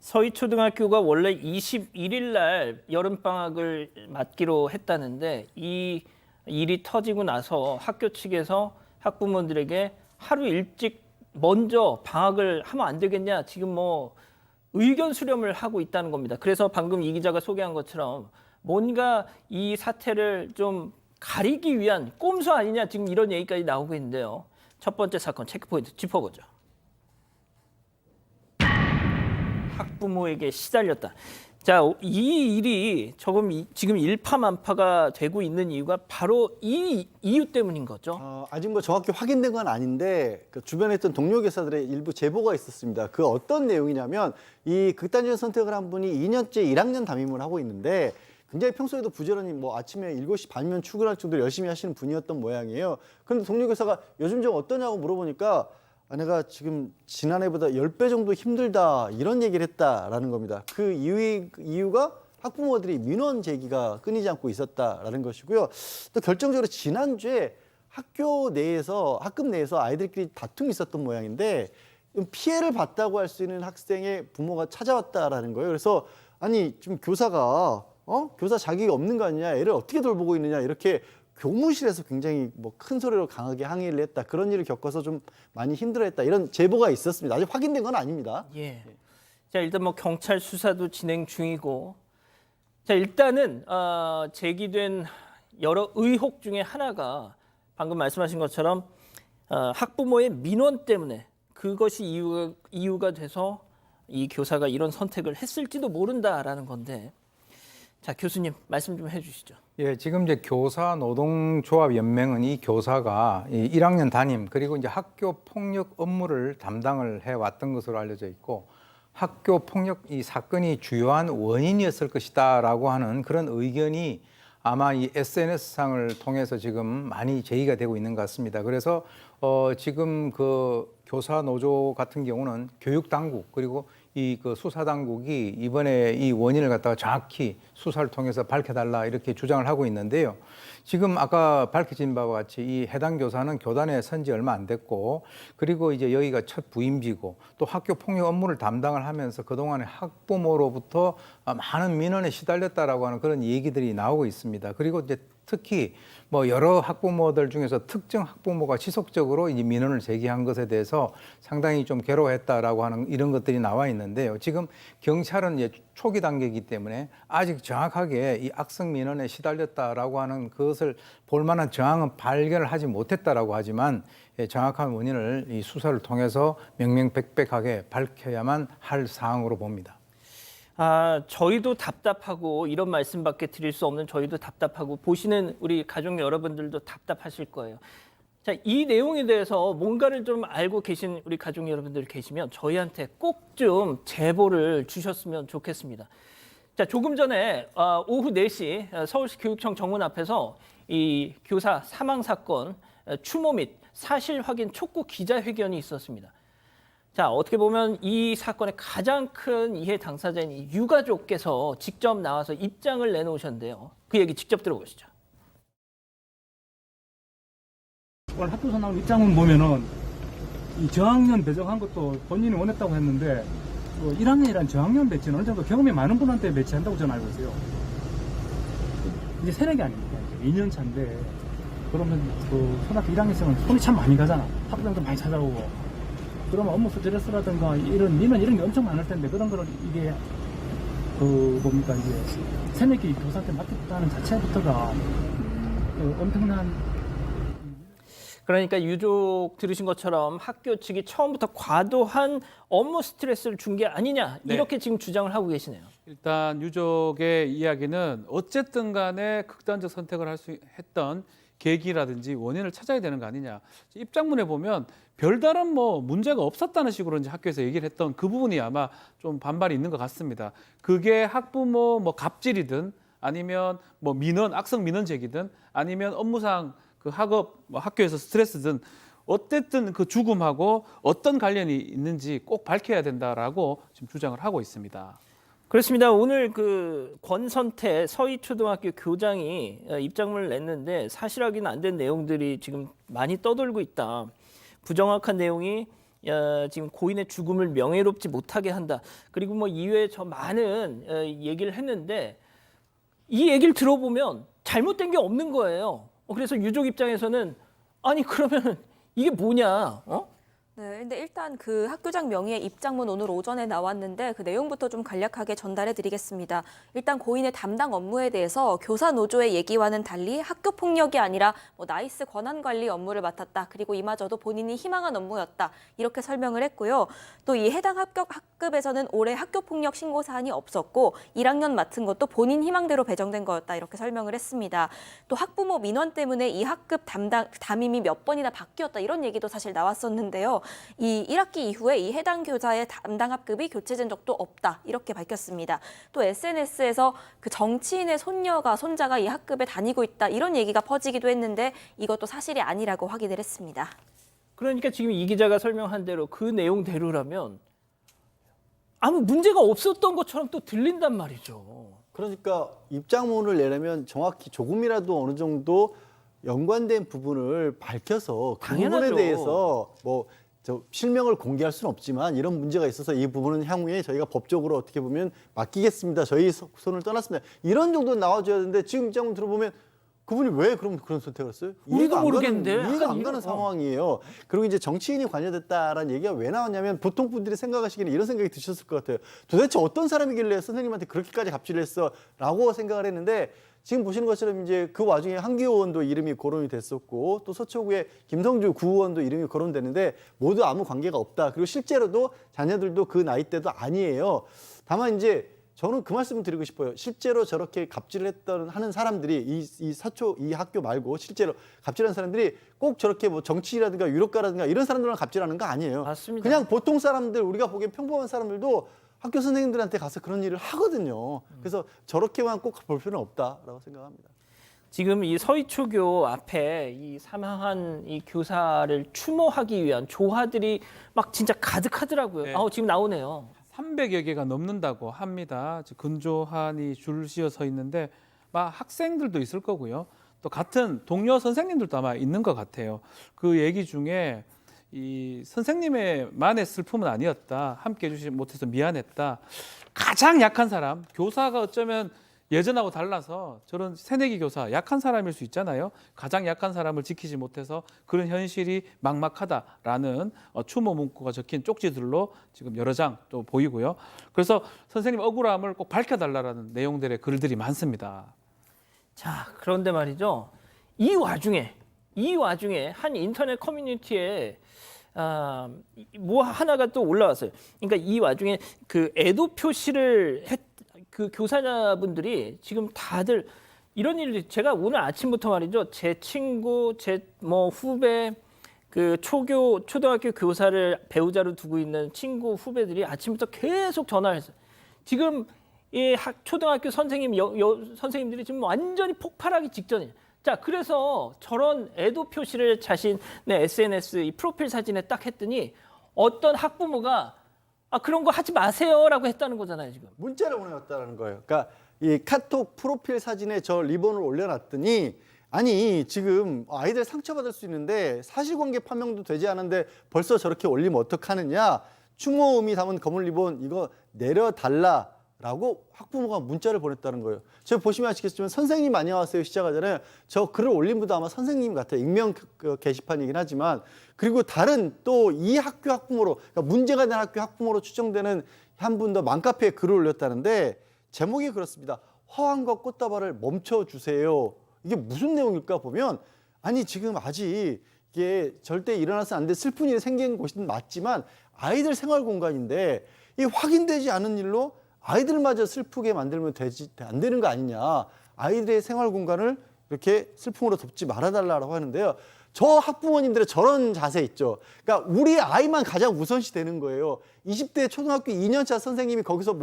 서희초등학교가 원래 21일 날 여름방학을 맞기로 했다는데 이 일이 터지고 나서 학교 측에서 학부모들에게 하루 일찍 먼저 방학을 하면 안 되겠냐. 지금 뭐 의견 수렴을 하고 있다는 겁니다. 그래서 방금 이 기자가 소개한 것처럼 뭔가 이 사태를 좀 가리기 위한 꼼수 아니냐 지금 이런 얘기까지 나오고 있는데요. 첫 번째 사건 체크포인트 짚어보죠. 학부모에게 시달렸다. 자, 이 일이 지금 일파만파가 되고 있는 이유가 바로 이 이유 때문인 거죠. 아직 뭐 정확히 확인된 건 아닌데 그 주변에 있던 동료 교사들의 일부 제보가 있었습니다. 그 어떤 내용이냐면 이 극단적인 선택을 한 분이 2년째 1학년 담임을 하고 있는데 굉장히 평소에도 부지런히 뭐 아침에 7시 반이면 출근할 정도로 열심히 하시는 분이었던 모양이에요. 그런데 동료 교사가 요즘 좀 어떠냐고 물어보니까 내가 지금 지난해보다 10배 정도 힘들다 이런 얘기를 했다라는 겁니다. 그 이유가 학부모들이 민원 제기가 끊이지 않고 있었다라는 것이고요. 또 결정적으로 지난주에 학급 내에서 아이들끼리 다툼이 있었던 모양인데 피해를 봤다고 할 수 있는 학생의 부모가 찾아왔다라는 거예요. 그래서 아니 좀 교사가 교사 자격이 없는 거 아니냐, 애를 어떻게 돌보고 있느냐 이렇게 교무실에서 굉장히 뭐 큰 소리로 강하게 항의를 했다. 그런 일을 겪어서 좀 많이 힘들어했다. 이런 제보가 있었습니다. 아직 확인된 건 아닙니다. 예. 자, 일단 뭐 경찰 수사도 진행 중이고, 자, 일단은 제기된 여러 의혹 중에 하나가 방금 말씀하신 것처럼 학부모의 민원 때문에 그것이 이유가 돼서 이 교사가 이런 선택을 했을지도 모른다라는 건데, 자, 교수님 말씀 좀 해주시죠. 예, 지금 이제 교사 노동조합 연맹은 이 교사가 이 1학년 담임 그리고 이제 학교 폭력 업무를 담당을 해 왔던 것으로 알려져 있고, 학교 폭력 이 사건이 주요한 원인이었을 것이다라고 하는 그런 의견이 아마 이 SNS상을 통해서 지금 많이 제기가 되고 있는 것 같습니다. 그래서 지금 그 교사 노조 같은 경우는 교육 당국 그리고 이 그 수사 당국이 이번에 이 원인을 갖다가 정확히 수사를 통해서 밝혀달라 이렇게 주장을 하고 있는데요. 지금 아까 밝혀진 바와 같이 이 해당 교사는 교단에 선 지 얼마 안 됐고, 그리고 이제 여기가 첫 부임지고 또 학교 폭력 업무를 담당을 하면서 그동안에 학부모로부터 많은 민원에 시달렸다라고 하는 그런 얘기들이 나오고 있습니다. 그리고 이제 특히 뭐 여러 학부모들 중에서 특정 학부모가 지속적으로 이 민원을 제기한 것에 대해서 상당히 좀 괴로워했다라고 하는 이런 것들이 나와 있는데요. 지금 경찰은 이제 초기 단계이기 때문에 아직 정확하게 이 악성 민원에 시달렸다라고 하는 그것을 볼 만한 정황은 발견을 하지 못했다라고 하지만 정확한 원인을 이 수사를 통해서 명명백백하게 밝혀야만 할 사항으로 봅니다. 저희도 답답하고 이런 말씀밖에 드릴 수 없는 저희도 답답하고 보시는 우리 가족 여러분들도 답답하실 거예요. 자, 이 내용에 대해서 뭔가를 좀 알고 계신 우리 가족 여러분들 계시면 저희한테 꼭 좀 제보를 주셨으면 좋겠습니다. 자, 조금 전에 오후 4시 서울시 교육청 정문 앞에서 이 교사 사망 사건 추모 및 사실 확인 촉구 기자회견이 있었습니다. 자, 어떻게 보면 이 사건의 가장 큰 이해 당사자인 이 유가족께서 직접 나와서 입장을 내놓으셨는데요. 그 얘기 직접 들어보시죠. 오늘 학교에서 나온 입장문 보면은 이 저학년 배정한 것도 본인이 원했다고 했는데 1학년이란 저학년 배치는 어느 정도 경험이 많은 분한테 배치한다고 저는 알고 있어요. 이제 새내기 아닙니까? 이제 2년 차인데 그러면 그 초등학교 1학년생은 손이 참 많이 가잖아. 학부형도 많이 찾아오고. 그러면 업무 스트레스라든가 이런 민원 이런 게 엄청 많을 텐데 그런 거를 이게 그 뭡니까 이제 새내기 교사한테 맡겼다는 자체부터가 엄청난. 그러니까 유족 들으신 것처럼 학교 측이 처음부터 과도한 업무 스트레스를 준 게 아니냐 이렇게 지금 주장을 하고 계시네요. 일단 유족의 이야기는 어쨌든 간에 극단적 선택을 할 수 했던 계기라든지 원인을 찾아야 되는 거 아니냐. 입장문에 보면 별다른 뭐 문제가 없었다는 식으로 이제 학교에서 얘기를 했던 그 부분이 아마 좀 반발이 있는 것 같습니다. 그게 학부모 뭐 갑질이든 아니면 뭐 민원, 악성 민원 제기든 아니면 업무상 그 학업, 뭐 학교에서 스트레스든 어쨌든 그 죽음하고 어떤 관련이 있는지 꼭 밝혀야 된다라고 지금 주장을 하고 있습니다. 그렇습니다. 오늘 그 권선태 서희초등학교 교장이 입장문을 냈는데 사실 확인 안 된 내용들이 지금 많이 떠돌고 있다. 부정확한 내용이 지금 고인의 죽음을 명예롭지 못하게 한다. 그리고 뭐 이외에 저 많은 얘기를 했는데 이 얘기를 들어보면 잘못된 게 없는 거예요. 그래서 유족 입장에서는 아니 그러면 이게 뭐냐? 네, 근데 일단 그 학교장 명의의 입장문 오늘 오전에 나왔는데 그 내용부터 좀 간략하게 전달해 드리겠습니다. 일단 고인의 담당 업무에 대해서 교사 노조의 얘기와는 달리 학교 폭력이 아니라 뭐 나이스 권한 관리 업무를 맡았다. 그리고 이마저도 본인이 희망한 업무였다. 이렇게 설명을 했고요. 또 이 해당 학급에서는 올해 학교 폭력 신고 사안이 없었고 1학년 맡은 것도 본인 희망대로 배정된 거였다. 이렇게 설명을 했습니다. 또 학부모 민원 때문에 이 학급 담임이 몇 번이나 바뀌었다. 이런 얘기도 사실 나왔었는데요. 이 1학기 이후에 이 해당 교사의 담당 학급이 교체된 적도 없다 이렇게 밝혔습니다. 또 SNS에서 그 정치인의 손자가 이 학급에 다니고 있다 이런 얘기가 퍼지기도 했는데 이것도 사실이 아니라고 확인을 했습니다. 그러니까 지금 이 기자가 설명한 대로 그 내용대로라면 아무 문제가 없었던 것처럼 또 들린단 말이죠. 그러니까 입장문을 내려면 정확히 조금이라도 어느 정도 연관된 부분을 밝혀서 그 부분에 당연하죠. 대해서 뭐 실명을 공개할 수는 없지만 이런 문제가 있어서 이 부분은 향후에 저희가 법적으로 어떻게 보면 맡기겠습니다. 저희 손을 떠났습니다. 이런 정도는 나와줘야 되는데 지금 입장문 들어보면 그분이 왜 그런 선택을 했어요? 우리도 모르겠는데. 이해가 안 가는 상황이에요. 그리고 이제 정치인이 관여됐다라는 얘기가 왜 나왔냐면 보통 분들이 생각하시기에는 이런 생각이 드셨을 것 같아요. 도대체 어떤 사람이길래 선생님한테 그렇게까지 갑질을 했어라고 생각을 했는데 지금 보시는 것처럼 이제 그 와중에 한기호 의원도 이름이 거론이 됐었고 또 서초구의 김성주 구의원도 이름이 거론됐는데 모두 아무 관계가 없다. 그리고 실제로도 자녀들도 그 나이 때도 아니에요. 다만 이제 저는 그 말씀을 드리고 싶어요. 실제로 저렇게 갑질을 하는 사람들이 이 학교 말고 실제로 갑질하는 사람들이 꼭 저렇게 뭐 정치라든가 유력가라든가 이런 사람들만 갑질하는 거 아니에요. 맞습니다. 그냥 보통 사람들 우리가 보기엔 평범한 사람들도 학교 선생님들한테 가서 그런 일을 하거든요. 그래서 저렇게만 꼭 볼 필요는 없다라고 생각합니다. 지금 이 서희초교 앞에 이 사망한 이 교사를 추모하기 위한 조화들이 막 진짜 가득하더라고요. 네. 지금 나오네요. 300여 개가 넘는다고 합니다. 근조한이 줄 씌어 서 있는데 막 학생들도 있을 거고요. 또 같은 동료 선생님들도 아마 있는 것 같아요. 그 얘기 중에 이 선생님의만의 슬픔은 아니었다. 함께 해주지 못해서 미안했다. 가장 약한 사람, 교사가 어쩌면 예전하고 달라서 저런 새내기 교사, 약한 사람일 수 있잖아요. 가장 약한 사람을 지키지 못해서 그런 현실이 막막하다라는 추모 문구가 적힌 쪽지들로 지금 여러 장 또 보이고요. 그래서 선생님 억울함을 꼭 밝혀달라는 내용들의 글들이 많습니다. 자, 그런데 말이죠. 이 와중에 한 인터넷 커뮤니티에 뭐 하나가 또 올라왔어요. 그러니까 이 와중에 그 애도 표시를 그 교사분들이 지금 다들 이런 일을 제가 오늘 아침부터 말이죠. 제 친구, 제 뭐 후배, 그 초등학교 교사를 배우자로 두고 있는 친구 후배들이 아침부터 계속 전화를 했어요. 지금 이 초등학교 선생님들이 지금 완전히 폭발하기 직전이에요. 자, 그래서 저런 애도 표시를 자신의 SNS 이 프로필 사진에 딱 했더니 어떤 학부모가 그런 거 하지 마세요라고 했다는 거잖아요, 지금. 문자를 보내왔다는 거예요. 그러니까 이 카톡 프로필 사진에 저 리본을 올려놨더니 아니 지금 아이들 상처받을 수 있는데 사실관계 판명도 되지 않은데 벌써 저렇게 올리면 어떡하느냐. 추모 의미 담은 검은 리본 이거 내려달라라고 학부모가 문자를 보냈다는 거예요. 제가 보시면 아시겠지만 선생님 안녕하세요 시작하잖아요. 저 글을 올린 분도 아마 선생님 같아요. 익명 게시판이긴 하지만 그리고 다른 또 이 학교 학부모로 그러니까 문제가 된 학교 학부모로 추정되는 한 분 더 맘카페에 글을 올렸다는데 제목이 그렇습니다. 허황과 꽃다발을 멈춰주세요. 이게 무슨 내용일까 보면 아니 지금 아직 이게 절대 일어나서 안 될 슬픈 일이 생긴 곳은 맞지만 아이들 생활 공간인데 이 확인되지 않은 일로 아이들마저 슬프게 만들면 안 되는 거 아니냐. 아이들의 생활 공간을 이렇게 슬픔으로 덮지 말아달라고 하는데요. 저 학부모님들의 저런 자세 있죠. 그러니까 우리 아이만 가장 우선시 되는 거예요. 20대 초등학교 2년차 선생님이 거기서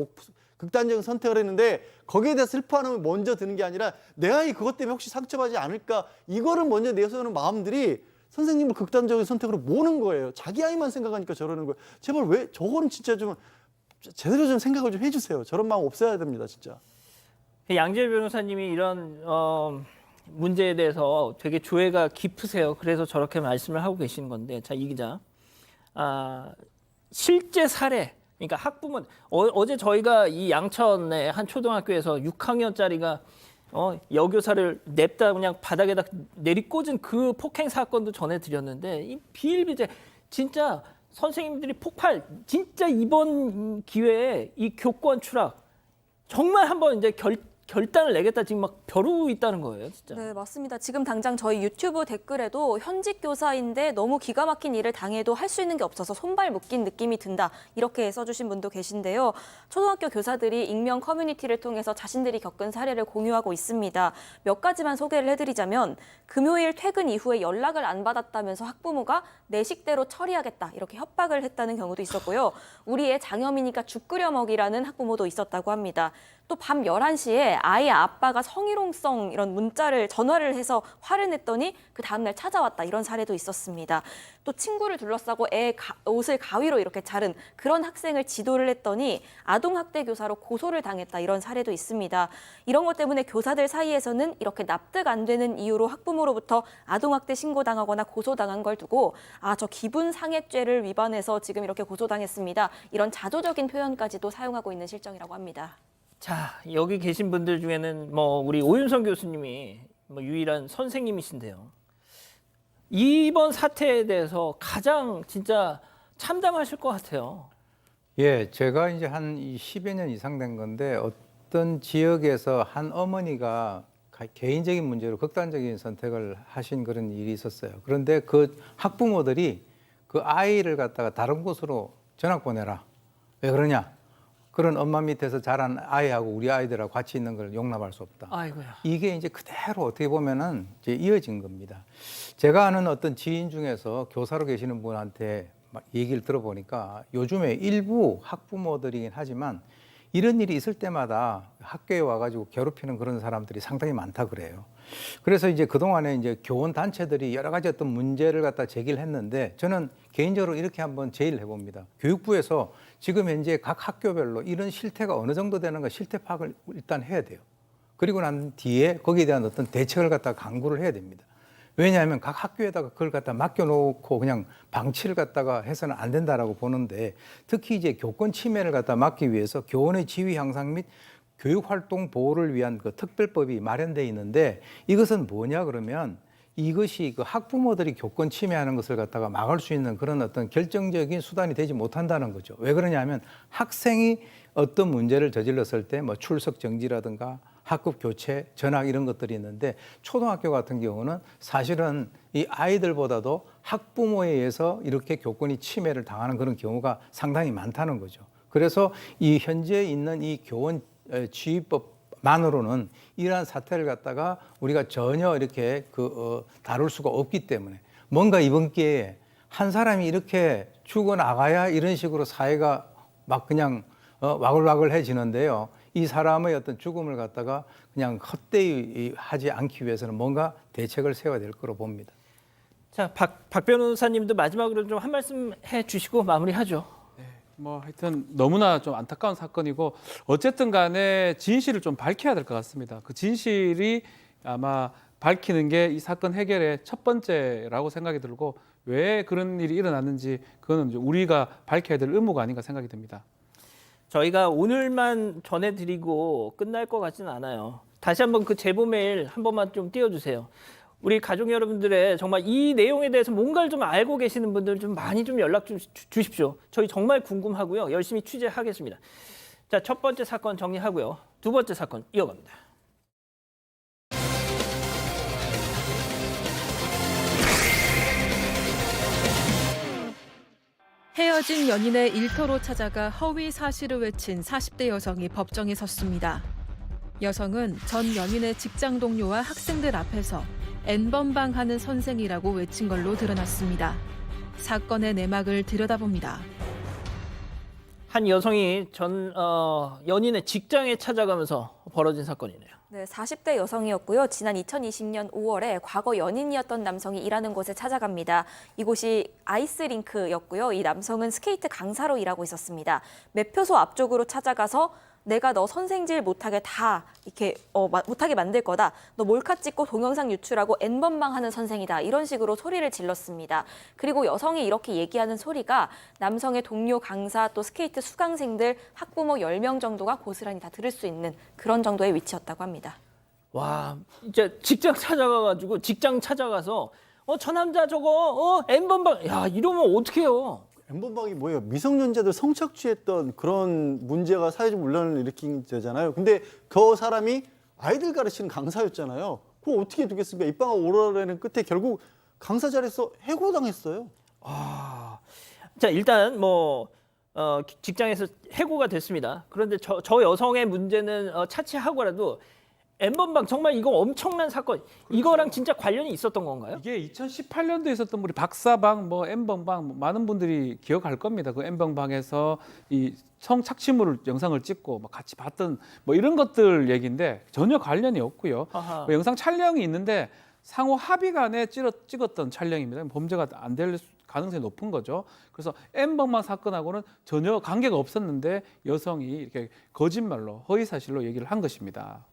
극단적인 선택을 했는데 거기에 대해서 슬퍼하는 먼저 드는 게 아니라 내 아이 그것 때문에 혹시 상처받지 않을까 이거를 먼저 내세우는 마음들이 선생님을 극단적인 선택으로 모는 거예요. 자기 아이만 생각하니까 저러는 거예요. 제발 왜 저거는 진짜 좀 제대로 좀 생각을 좀 해주세요. 저런 마음 없애야 됩니다, 진짜. 양재 변호사님이 이런 문제에 대해서 되게 조예가 깊으세요. 그래서 저렇게 말씀을 하고 계시는 건데, 자, 이 기자, 실제 사례, 그러니까 학부모, 어제 저희가 이 양천의 한 초등학교에서 6학년짜리가 여교사를 냅다 그냥 바닥에다 내리꽂은 그 폭행 사건도 전해드렸는데 이 비일비재 진짜 선생님들이 진짜 이번 기회에 이 교권 추락 정말 한번 이제 결단을 내겠다 지금 막 벼르고 있다는 거예요, 진짜. 네, 맞습니다. 지금 당장 저희 유튜브 댓글에도 현직 교사인데 너무 기가 막힌 일을 당해도 할 수 있는 게 없어서 손발 묶인 느낌이 든다. 이렇게 써주신 분도 계신데요. 초등학교 교사들이 익명 커뮤니티를 통해서 자신들이 겪은 사례를 공유하고 있습니다. 몇 가지만 소개를 해드리자면 금요일 퇴근 이후에 연락을 안 받았다면서 학부모가 내 식대로 처리하겠다. 이렇게 협박을 했다는 경우도 있었고요. 우리 애 장염이니까 죽 끓여 먹이라는 학부모도 있었다고 합니다. 또 밤 11시에 아이 아빠가 성희롱성 이런 전화를 해서 화를 냈더니 그 다음날 찾아왔다 이런 사례도 있었습니다. 또 친구를 둘러싸고 옷을 가위로 이렇게 자른 그런 학생을 지도를 했더니 아동학대 교사로 고소를 당했다 이런 사례도 있습니다. 이런 것 때문에 교사들 사이에서는 이렇게 납득 안 되는 이유로 학부모로부터 아동학대 신고당하거나 고소당한 걸 두고 저 기분상해죄를 위반해서 지금 이렇게 고소당했습니다. 이런 자조적인 표현까지도 사용하고 있는 실정이라고 합니다. 자, 여기 계신 분들 중에는 뭐 우리 오윤성 교수님이 뭐 유일한 선생님이신데요. 이번 사태에 대해서 가장 진짜 참담하실 것 같아요. 예, 제가 이제 한 10여 년 이상 된 건데 어떤 지역에서 한 어머니가 개인적인 문제로 극단적인 선택을 하신 그런 일이 있었어요. 그런데 그 학부모들이 그 아이를 갖다가 다른 곳으로 전학 보내라. 왜 그러냐? 그런 엄마 밑에서 자란 아이하고 우리 아이들하고 같이 있는 걸 용납할 수 없다. 아이고야. 이게 이제 그대로 어떻게 보면은 이제 이어진 겁니다. 제가 아는 어떤 지인 중에서 교사로 계시는 분한테 막 얘기를 들어보니까 요즘에 일부 학부모들이긴 하지만 이런 일이 있을 때마다 학교에 와가지고 괴롭히는 그런 사람들이 상당히 많다 그래요. 그래서 이제 그동안에 이제 교원 단체들이 여러 가지 어떤 문제를 갖다 제기를 했는데 저는 개인적으로 이렇게 한번 제의를 해봅니다. 교육부에서 지금 현재 각 학교별로 이런 실태가 어느 정도 되는가 실태 파악을 일단 해야 돼요. 그리고 난 뒤에 거기에 대한 어떤 대책을 갖다 강구를 해야 됩니다. 왜냐하면 각 학교에다가 그걸 갖다 맡겨놓고 그냥 방치를 갖다가 해서는 안 된다라고 보는데 특히 이제 교권 침해를 갖다 막기 위해서 교원의 지위 향상 및 교육활동 보호를 위한 그 특별법이 마련되어 있는데 이것은 뭐냐 그러면 이것이 그 학부모들이 교권 침해하는 것을 갖다가 막을 수 있는 그런 어떤 결정적인 수단이 되지 못한다는 거죠. 왜 그러냐면 학생이 어떤 문제를 저질렀을 때 뭐 출석 정지라든가 학급 교체, 전학 이런 것들이 있는데 초등학교 같은 경우는 사실은 이 아이들보다도 학부모에 의해서 이렇게 교권이 침해를 당하는 그런 경우가 상당히 많다는 거죠. 그래서 이 현재 있는 이 교원 지휘법만으로는 이러한 사태를 갖다가 우리가 전혀 이렇게 다룰 수가 없기 때문에 뭔가 이번 기회에 한 사람이 이렇게 죽어나가야 이런 식으로 사회가 막 그냥 와글와글해지는데요. 이 사람의 어떤 죽음을 갖다가 그냥 헛되이 하지 않기 위해서는 뭔가 대책을 세워야 될 거로 봅니다. 자, 박 변호사님도 마지막으로 좀 한 말씀 해주시고 마무리하죠. 뭐 하여튼 너무나 좀 안타까운 사건이고 어쨌든 간에 진실을 좀 밝혀야 될 것 같습니다. 그 진실이 아마 밝히는 게 이 사건 해결의 첫 번째라고 생각이 들고 왜 그런 일이 일어났는지 그거는 우리가 밝혀야 될 의무가 아닌가 생각이 듭니다. 저희가 오늘만 전해드리고 끝날 것 같지는 않아요. 다시 한번 그 제보 메일 한 번만 좀 띄워주세요. 우리 가족 여러분들의 정말 이 내용에 대해서 뭔가를 좀 알고 계시는 분들 좀 많이 좀 연락 좀 주십시오. 저희 정말 궁금하고요. 열심히 취재하겠습니다. 자, 첫 번째 사건 정리하고요. 두 번째 사건 이어갑니다. 헤어진 연인의 일터로 찾아가 허위 사실을 외친 40대 여성이 법정에 섰습니다. 여성은 전 연인의 직장 동료와 학생들 앞에서 N번방하는 선생이라고 외친 걸로 드러났습니다. 사건의 내막을 들여다봅니다. 한 여성이 전 연인의 직장에 찾아가면서 벌어진 사건이네요. 네, 40대 여성이었고요. 지난 2020년 5월에 과거 연인이었던 남성이 일하는 곳에 찾아갑니다. 이곳이 아이스링크였고요. 이 남성은 스케이트 강사로 일하고 있었습니다. 매표소 앞쪽으로 찾아가서 내가 너 선생질 못하게 다 이렇게 못하게 만들 거다. 너 몰카 찍고 동영상 유출하고 N번방하는 선생이다. 이런 식으로 소리를 질렀습니다. 그리고 여성이 이렇게 얘기하는 소리가 남성의 동료 강사 또 스케이트 수강생들 학부모 10명 정도가 고스란히 다 들을 수 있는 그런 정도의 위치였다고 합니다. 와, 이제 직장 찾아가서 저 남자 저거 N번방 야 이러면 어떡해요. N번방이 뭐예요? 미성년자들 성착취했던 그런 문제가 사회적 논란을 일으킨 거잖아요. 근데 그 사람이 아이들 가르치는 강사였잖아요. 그걸 어떻게 두겠습니까? 입방아 오라라는 끝에 결국 강사 자리에서 해고당했어요. 자, 일단 직장에서 해고가 됐습니다. 그런데 저 여성의 문제는 차치하고라도 N번방 정말 이거 엄청난 사건. 이거랑 진짜 관련이 있었던 건가요? 이게 2018년도에 있었던 우리 박사방, N번방 많은 분들이 기억할 겁니다. 그 N번방에서 이 성착취물 영상을 찍고 같이 봤던 이런 것들 얘기인데 전혀 관련이 없고요. 영상 촬영이 있는데 상호 합의 간에 찍었던 촬영입니다. 범죄가 안 될 가능성이 높은 거죠. 그래서 N번방 사건하고는 전혀 관계가 없었는데 여성이 이렇게 거짓말로 허위사실로 얘기를 한 것입니다.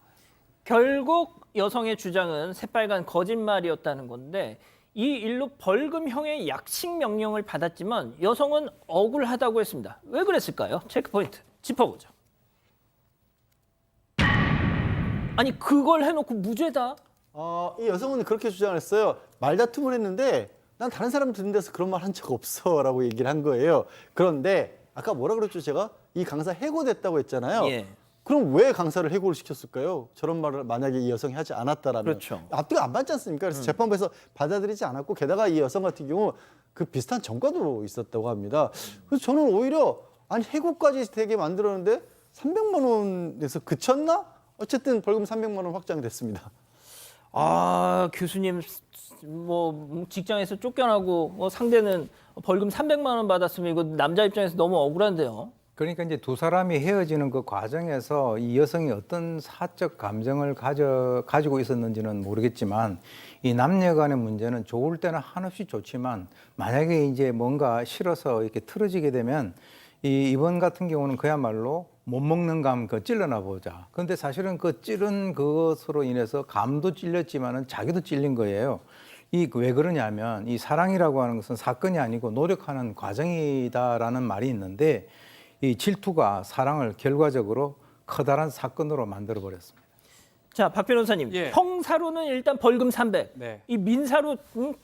결국 여성의 주장은 새빨간 거짓말이었다는 건데 이 일로 벌금형의 약식 명령을 받았지만 여성은 억울하다고 했습니다. 왜 그랬을까요? 체크포인트 짚어보죠. 아니 그걸 해놓고 무죄다? 이 여성은 그렇게 주장을 했어요. 말다툼을 했는데 난 다른 사람 듣는 데서 그런 말 한 적 없어라고 얘기를 한 거예요. 그런데 아까 뭐라 그랬죠 제가? 이 강사 해고됐다고 했잖아요. 예. 그럼 왜 강사를 해고를 시켰을까요? 저런 말을 만약에 이 여성이 하지 않았다라면. 그렇죠. 앞뒤가 안 맞지 않습니까? 그래서 재판부에서 받아들이지 않았고 게다가 이 여성 같은 경우 그 비슷한 전과도 있었다고 합니다. 그래서 저는 오히려 아니 해고까지 되게 만들었는데 300만 원에서 그쳤나? 어쨌든 벌금 300만 원 확정이 됐습니다. 교수님 직장에서 쫓겨나고 상대는 벌금 300만 원 받았으면 이거 남자 입장에서 너무 억울한데요. 그러니까 이제 두 사람이 헤어지는 그 과정에서 이 여성이 어떤 사적 감정을 가지고 있었는지는 모르겠지만 이 남녀 간의 문제는 좋을 때는 한없이 좋지만 만약에 이제 뭔가 싫어서 이렇게 틀어지게 되면 이번 같은 경우는 그야말로 못 먹는 감 찔러나 보자. 그런데 사실은 그 찌른 그것으로 인해서 감도 찔렸지만은 자기도 찔린 거예요. 왜 그러냐면 이 사랑이라고 하는 것은 사건이 아니고 노력하는 과정이다라는 말이 있는데 이 질투가 사랑을 결과적으로 커다란 사건으로 만들어 버렸습니다. 자, 박 변호사님. 예. 형사로는 일단 벌금 300. 네. 이 민사로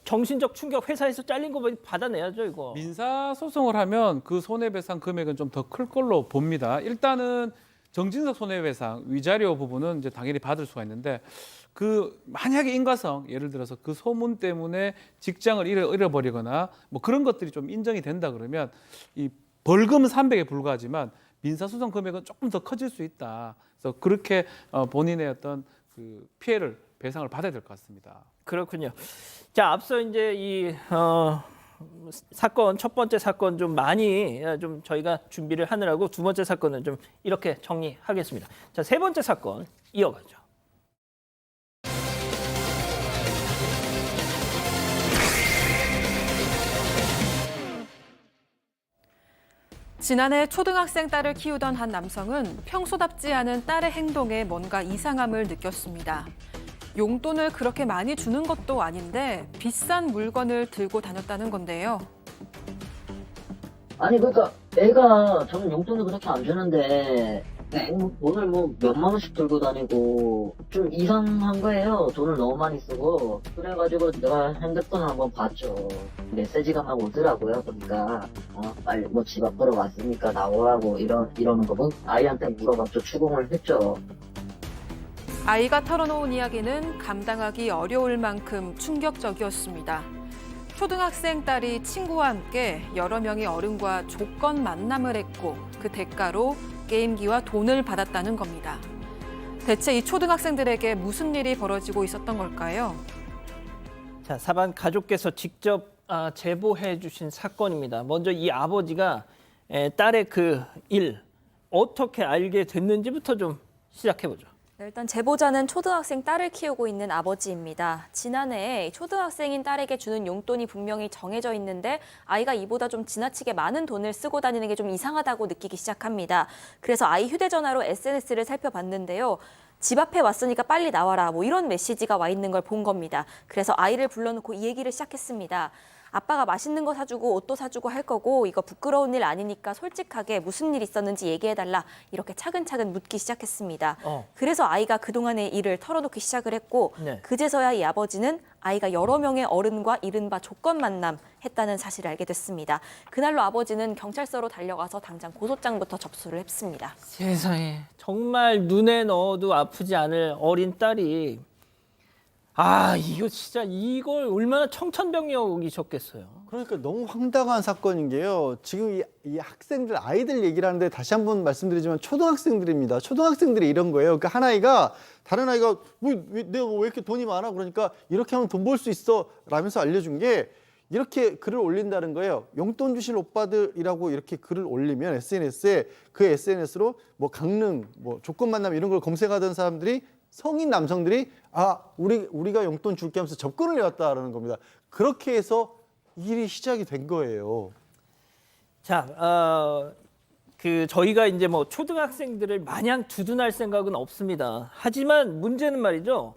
정신적 충격 회사에서 잘린 거 받아내야죠, 이거. 민사 소송을 하면 그 손해배상 금액은 좀 더 클 걸로 봅니다. 일단은 정진석 손해배상 위자료 부분은 이제 당연히 받을 수가 있는데 만약에 인과성 예를 들어서 그 소문 때문에 직장을 잃어버리거나 그런 것들이 좀 인정이 된다 그러면 이 벌금은 300에 불과하지만 민사소송 금액은 조금 더 커질 수 있다. 그래서 그렇게 본인의 어떤 그 피해를 배상을 받아야 될 것 같습니다. 그렇군요. 자, 앞서 이제 이 사건 첫 번째 사건 좀 많이 좀 저희가 준비를 하느라고 두 번째 사건은 좀 이렇게 정리하겠습니다. 자, 세 번째 사건 이어가죠. 지난해 초등학생 딸을 키우던 한 남성은 평소답지 않은 딸의 행동에 뭔가 이상함을 느꼈습니다. 용돈을 그렇게 많이 주는 것도 아닌데 비싼 물건을 들고 다녔다는 건데요. 아니 그러니까 애가 저는 용돈을 그렇게 안 주는데 돈을 몇만 원씩 들고 다니고 좀 이상한 거예요. 돈을 너무 많이 쓰고. 그래가지고 내가 핸드폰을 한번 봤죠. 메시지가 막 오더라고요. 그러니까 빨리 집 앞으로 왔으니까 나오라고 이러는 거 아이한테 물어봤죠. 추궁을 했죠. 아이가 털어놓은 이야기는 감당하기 어려울 만큼 충격적이었습니다. 초등학생 딸이 친구와 함께 여러 명의 어른과 조건 만남을 했고 그 대가로 게임기와 돈을 받았다는 겁니다. 대체 이 초등학생들에게 무슨 일이 벌어지고 있었던 걸까요? 자, 사반 가족께서 직접 제보해 주신 사건입니다. 먼저 이 아버지가 딸의 그 일 어떻게 알게 됐는지부터 좀 시작해 보죠. 일단 제보자는 초등학생 딸을 키우고 있는 아버지입니다. 지난해 초등학생인 딸에게 주는 용돈이 분명히 정해져 있는데 아이가 이보다 좀 지나치게 많은 돈을 쓰고 다니는 게 좀 이상하다고 느끼기 시작합니다. 그래서 아이 휴대전화로 SNS를 살펴봤는데요. 집 앞에 왔으니까 빨리 나와라 이런 메시지가 와 있는 걸 본 겁니다. 그래서 아이를 불러놓고 이 얘기를 시작했습니다. 아빠가 맛있는 거 사주고 옷도 사주고 할 거고 이거 부끄러운 일 아니니까 솔직하게 무슨 일 있었는지 얘기해달라 이렇게 차근차근 묻기 시작했습니다. 그래서 아이가 그동안의 일을 털어놓기 시작을 했고 네. 그제서야 이 아버지는 아이가 여러 명의 어른과 이른바 조건 만남 했다는 사실을 알게 됐습니다. 그날로 아버지는 경찰서로 달려가서 당장 고소장부터 접수를 했습니다. 세상에 정말 눈에 넣어도 아프지 않을 어린 딸이 이거 진짜 이걸 얼마나 청천벽력이셨겠어요. 그러니까 너무 황당한 사건인 게요. 지금 이 학생들, 아이들 얘기를 하는데 다시 한번 말씀드리지만 초등학생들입니다. 초등학생들이 이런 거예요. 그러니까 한 아이가 다른 아이가 내가 왜 이렇게 돈이 많아? 그러니까 이렇게 하면 돈 벌 수 있어 라면서 알려준 게 이렇게 글을 올린다는 거예요. 용돈 주실 오빠들이라고 이렇게 글을 올리면 SNS에 그 SNS로 뭐 강릉, 뭐 조건 만남 이런 걸 검색하던 사람들이 성인 남성들이 우리가 용돈 줄게 하면서 접근을 해왔다라는 겁니다. 그렇게 해서 일이 시작이 된 거예요. 자, 저희가 이제 뭐 초등학생들을 마냥 두둔할 생각은 없습니다. 하지만 문제는 말이죠.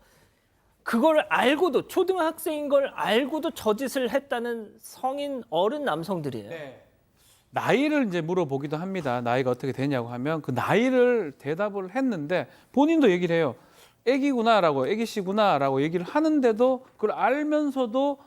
그걸 알고도 초등학생인 걸 알고도 저 짓을 했다는 성인 어른 남성들이에요. 나이를 이제 물어보기도 합니다. 나이가 어떻게 되냐고 하면 그 나이를 대답을 했는데 본인도 얘기를 해요. 애기구나라고, 애기씨구나라고 얘기를 하는데도 그걸 알면서도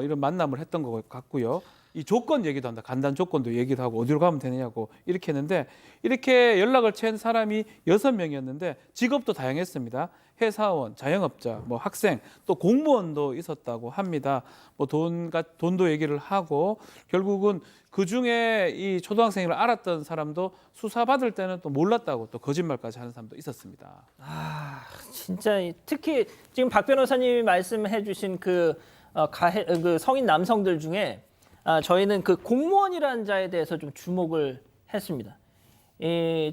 이런 만남을 했던 것 같고요. 이 조건 얘기도 한다. 간단 조건도 얘기도 하고 어디로 가면 되느냐고 이렇게 했는데 이렇게 연락을 취한 사람이 6명이었는데 직업도 다양했습니다. 회사원, 자영업자, 뭐 학생, 또 공무원도 있었다고 합니다. 뭐 돈도 얘기를 하고 결국은 그 중에 이 초등학생을 알았던 사람도 수사받을 때는 또 몰랐다고 또 거짓말까지 하는 사람도 있었습니다. 진짜 특히 지금 박 변호사님이 말씀해주신 그 성인 남성들 중에 저희는 그 공무원이라는 자에 대해서 좀 주목을 했습니다.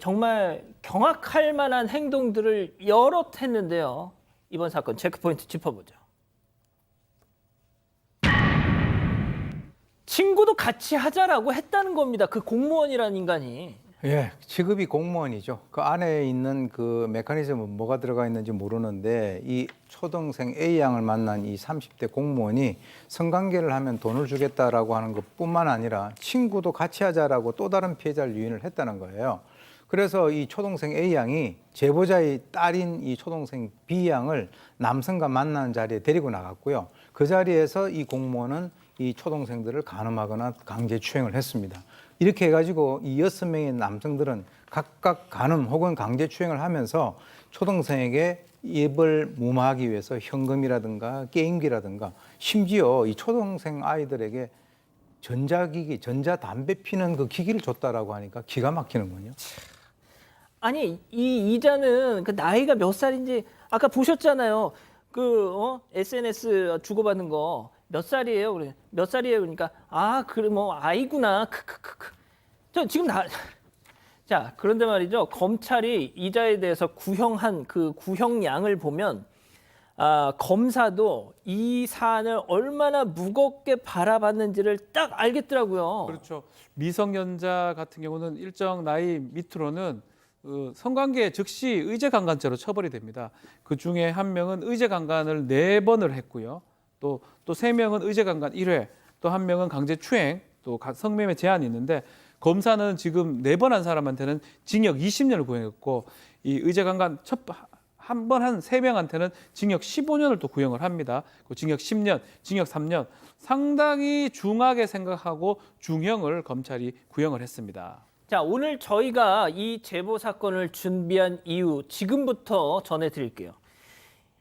정말 경악할 만한 행동들을 여럿 했는데요. 이번 사건 체크포인트 짚어보죠. 친구도 같이 하자라고 했다는 겁니다. 그 공무원이라는 인간이. 예, 직업이 공무원이죠. 그 안에 있는 그 메커니즘은 뭐가 들어가 있는지 모르는데 이 초등생 A 양을 만난 이 30대 공무원이 성관계를 하면 돈을 주겠다라고 하는 것뿐만 아니라 친구도 같이 하자라고 또 다른 피해자를 유인을 했다는 거예요. 그래서 이 초등생 A 양이 제보자의 딸인 이 초등생 B 양을 남성과 만나는 자리에 데리고 나갔고요. 그 자리에서 이 공무원은 이 초등생들을 간음하거나 강제 추행을 했습니다. 이렇게 해가지고 이 6명의 남성들은 각각 간음 혹은 강제 추행을 하면서 초등생에게 입을 무마하기 위해서 현금이라든가 게임기라든가 심지어 이 초등생 아이들에게 전자기기, 전자담배 피는 그 기기를 줬다라고 하니까 기가 막히는군요. 아니 이 이자는 그 나이가 몇 살인지 아까 보셨잖아요. SNS 주고받는 거 몇 살이에요? 그래 몇 살이에요? 그러니까 그래 뭐 아이구나. 저 지금 자 그런데 말이죠. 검찰이 이자에 대해서 구형한 그 구형량을 보면 검사도 이 사안을 얼마나 무겁게 바라봤는지를 딱 알겠더라고요. 그렇죠. 미성년자 같은 경우는 일정 나이 밑으로는 성관계 즉시 의제강간죄로 처벌이 됩니다. 그 중에 한 명은 의제강간을 4번을 했고요. 또 3명은 의제강간 1회, 또 1명은 강제추행, 또 성매매 제한이 있는데 검사는 지금 4번 한 사람한테는 징역 20년을 구형했고 이 의제강간 한 번 한 3명한테는 징역 15년을 또 구형을 합니다. 징역 10년, 징역 3년 상당히 중하게 생각하고 중형을 검찰이 구형을 했습니다. 자, 오늘 저희가 이 제보 사건을 준비한 이유 지금부터 전해드릴게요.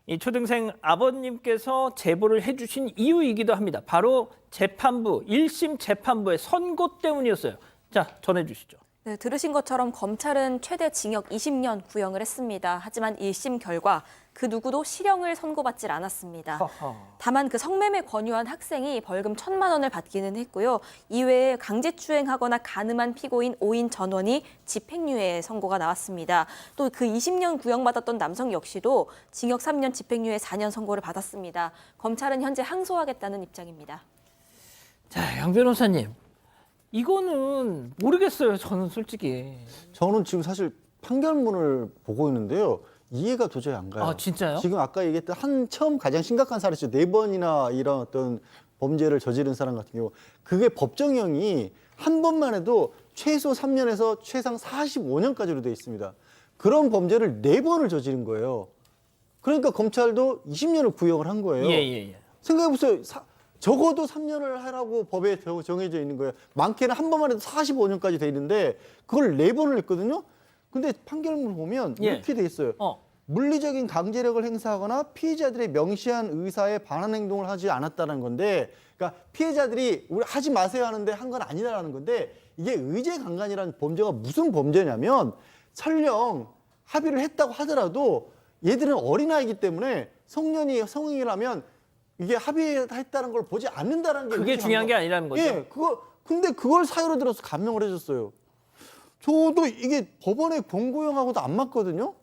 이 초등생 아버님께서 제보를 해주신 이유이기도 합니다. 바로 재판부, 1심 재판부의 선고 때문이었어요. 자, 전해주시죠. 네, 들으신 것처럼 검찰은 최대 징역 20년 구형을 했습니다. 하지만 1심 결과 그 누구도 실형을 선고받질 않았습니다. 다만 그 성매매 권유한 학생이 벌금 1,000만 원을 받기는 했고요. 이외에 강제추행하거나 간음한 피고인 5인 전원이 집행유예 선고가 나왔습니다. 또 그 20년 구형받았던 남성 역시도 징역 3년, 집행유예 4년 선고를 받았습니다. 검찰은 현재 항소하겠다는 입장입니다. 자, 양 변호사님. 이거는 모르겠어요. 저는 솔직히. 저는 지금 사실 판결문을 보고 있는데요. 이해가 도저히 안 가요. 진짜요? 지금 아까 얘기했던 처음 가장 심각한 사례죠. 4번이나 이런 어떤 범죄를 저지른 사람 같은 경우 그게 법정형이 한 번만 해도 최소 3년에서 최상 45년까지로 되어 있습니다. 그런 범죄를 4번을 저지른 거예요. 그러니까 검찰도 20년을 구형을 한 거예요. 예. 생각해보세요. 적어도 3년을 하라고 법에 정해져 있는 거예요. 많게는 한 번만 해도 45년까지 돼 있는데 그걸 4번을 했거든요. 근데 판결문을 보면 이렇게 돼 있어요. 물리적인 강제력을 행사하거나 피해자들의 명시한 의사에 반한 행동을 하지 않았다는 건데, 그러니까 피해자들이 우리 하지 마세요 하는데 한 건 아니다라는 건데, 이게 의제강간이라는 범죄가 무슨 범죄냐면 설령 합의를 했다고 하더라도 얘들은 어린아이기 때문에 성인이라면 이게 합의했다는 걸 보지 않는다는 게 그게 중요한 게 아니라는 거죠. 예, 근데 그걸 사유로 들어서 감형을 해줬어요. 저도 이게 법원의 공구형하고도 안 맞거든요.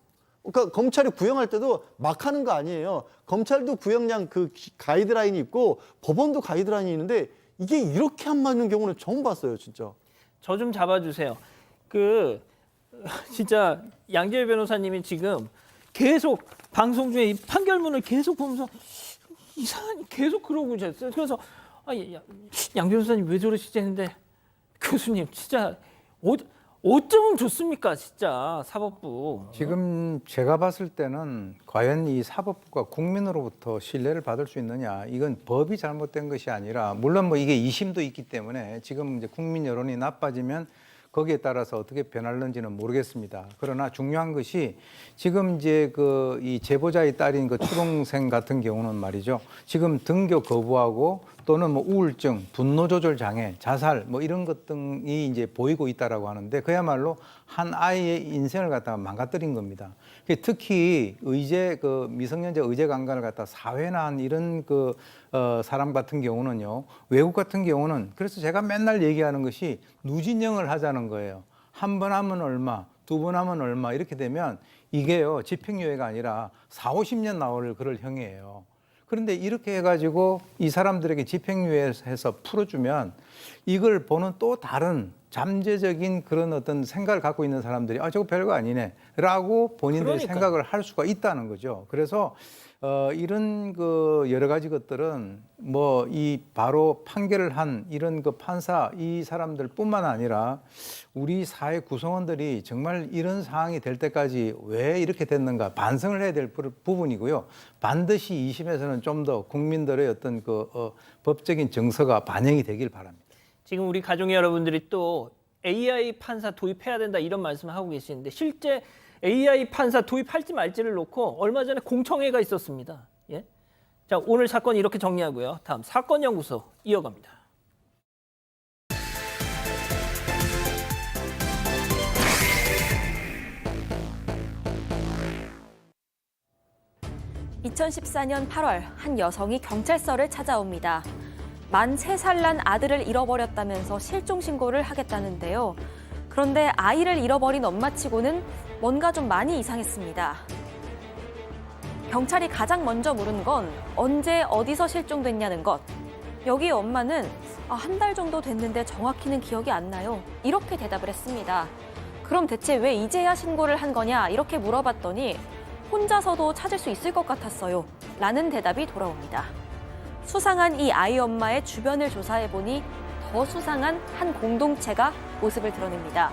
그러니까 검찰이 구형할 때도 막 하는 거 아니에요. 검찰도 구형량 그 가이드라인이 있고 법원도 가이드라인이 있는데 이게 이렇게 안 맞는 경우는 처음 봤어요, 진짜. 저 좀 잡아주세요. 진짜 양재열 변호사님이 지금 계속 방송 중에 이 판결문을 계속 보면서 이상하니 계속 그러고 있었어요. 그래서 양 변호사님 왜 저러시지 했는데 교수님 진짜 어쩌면 좋습니까, 진짜 사법부. 지금 제가 봤을 때는 과연 이 사법부가 국민으로부터 신뢰를 받을 수 있느냐, 이건 법이 잘못된 것이 아니라, 물론 뭐 이게 2심도 있기 때문에 지금 이제 국민 여론이 나빠지면 거기에 따라서 어떻게 변할는지는 모르겠습니다. 그러나 중요한 것이 지금 이제 이 제보자의 딸인 그 초동생 같은 경우는 말이죠. 지금 등교 거부하고 또는 뭐 우울증, 분노 조절 장애, 자살 뭐 이런 것 등이 이제 보이고 있다라고 하는데 그야말로 한 아이의 인생을 갖다가 망가뜨린 겁니다. 특히 미성년자 의제 강간을 갖다 사회난 이런 사람 같은 경우는요. 외국 같은 경우는 그래서 제가 맨날 얘기하는 것이 누진형을 하자는 거예요. 한 번 하면 얼마, 2번 하면 얼마 이렇게 되면 이게요. 집행유예가 아니라 40-50년 나올 그럴 형이에요. 그런데 이렇게 해가지고 이 사람들에게 집행유예해서 풀어주면 이걸 보는 또 다른 잠재적인 그런 어떤 생각을 갖고 있는 사람들이 저거 별거 아니네 라고 본인들이 생각을 할 수가 있다는 거죠. 그래서 이런 여러 가지 것들은 뭐 이 바로 판결을 한 이런 판사 이 사람들뿐만 아니라 우리 사회 구성원들이 정말 이런 상황이 될 때까지 왜 이렇게 됐는가 반성을 해야 될 부분이고요. 반드시 2심에서는 좀 더 국민들의 어떤 법적인 정서가 반영이 되길 바랍니다. 지금 우리 가족 여러분들이 또 AI 판사 도입해야 된다 이런 말씀을 하고 계시는데 실제 AI 판사 도입할지 말지를 놓고 얼마 전에 공청회가 있었습니다. 예? 자, 오늘 사건 이렇게 정리하고요. 다음 사건 연구소 이어갑니다. (2014년 8월) 한 여성이 경찰서를 찾아옵니다. 만 3살 난 아들을 잃어버렸다면서 실종 신고를 하겠다는데요. 그런데 아이를 잃어버린 엄마치고는 뭔가 좀 많이 이상했습니다. 경찰이 가장 먼저 물은 건 언제 어디서 실종됐냐는 것. 여기 엄마는 한 달 정도 됐는데 정확히는 기억이 안 나요. 이렇게 대답을 했습니다. 그럼 대체 왜 이제야 신고를 한 거냐 이렇게 물어봤더니 혼자서도 찾을 수 있을 것 같았어요. 라는 대답이 돌아옵니다. 수상한 이 아이 엄마의 주변을 조사해보니 더 수상한 한 공동체가 모습을 드러냅니다.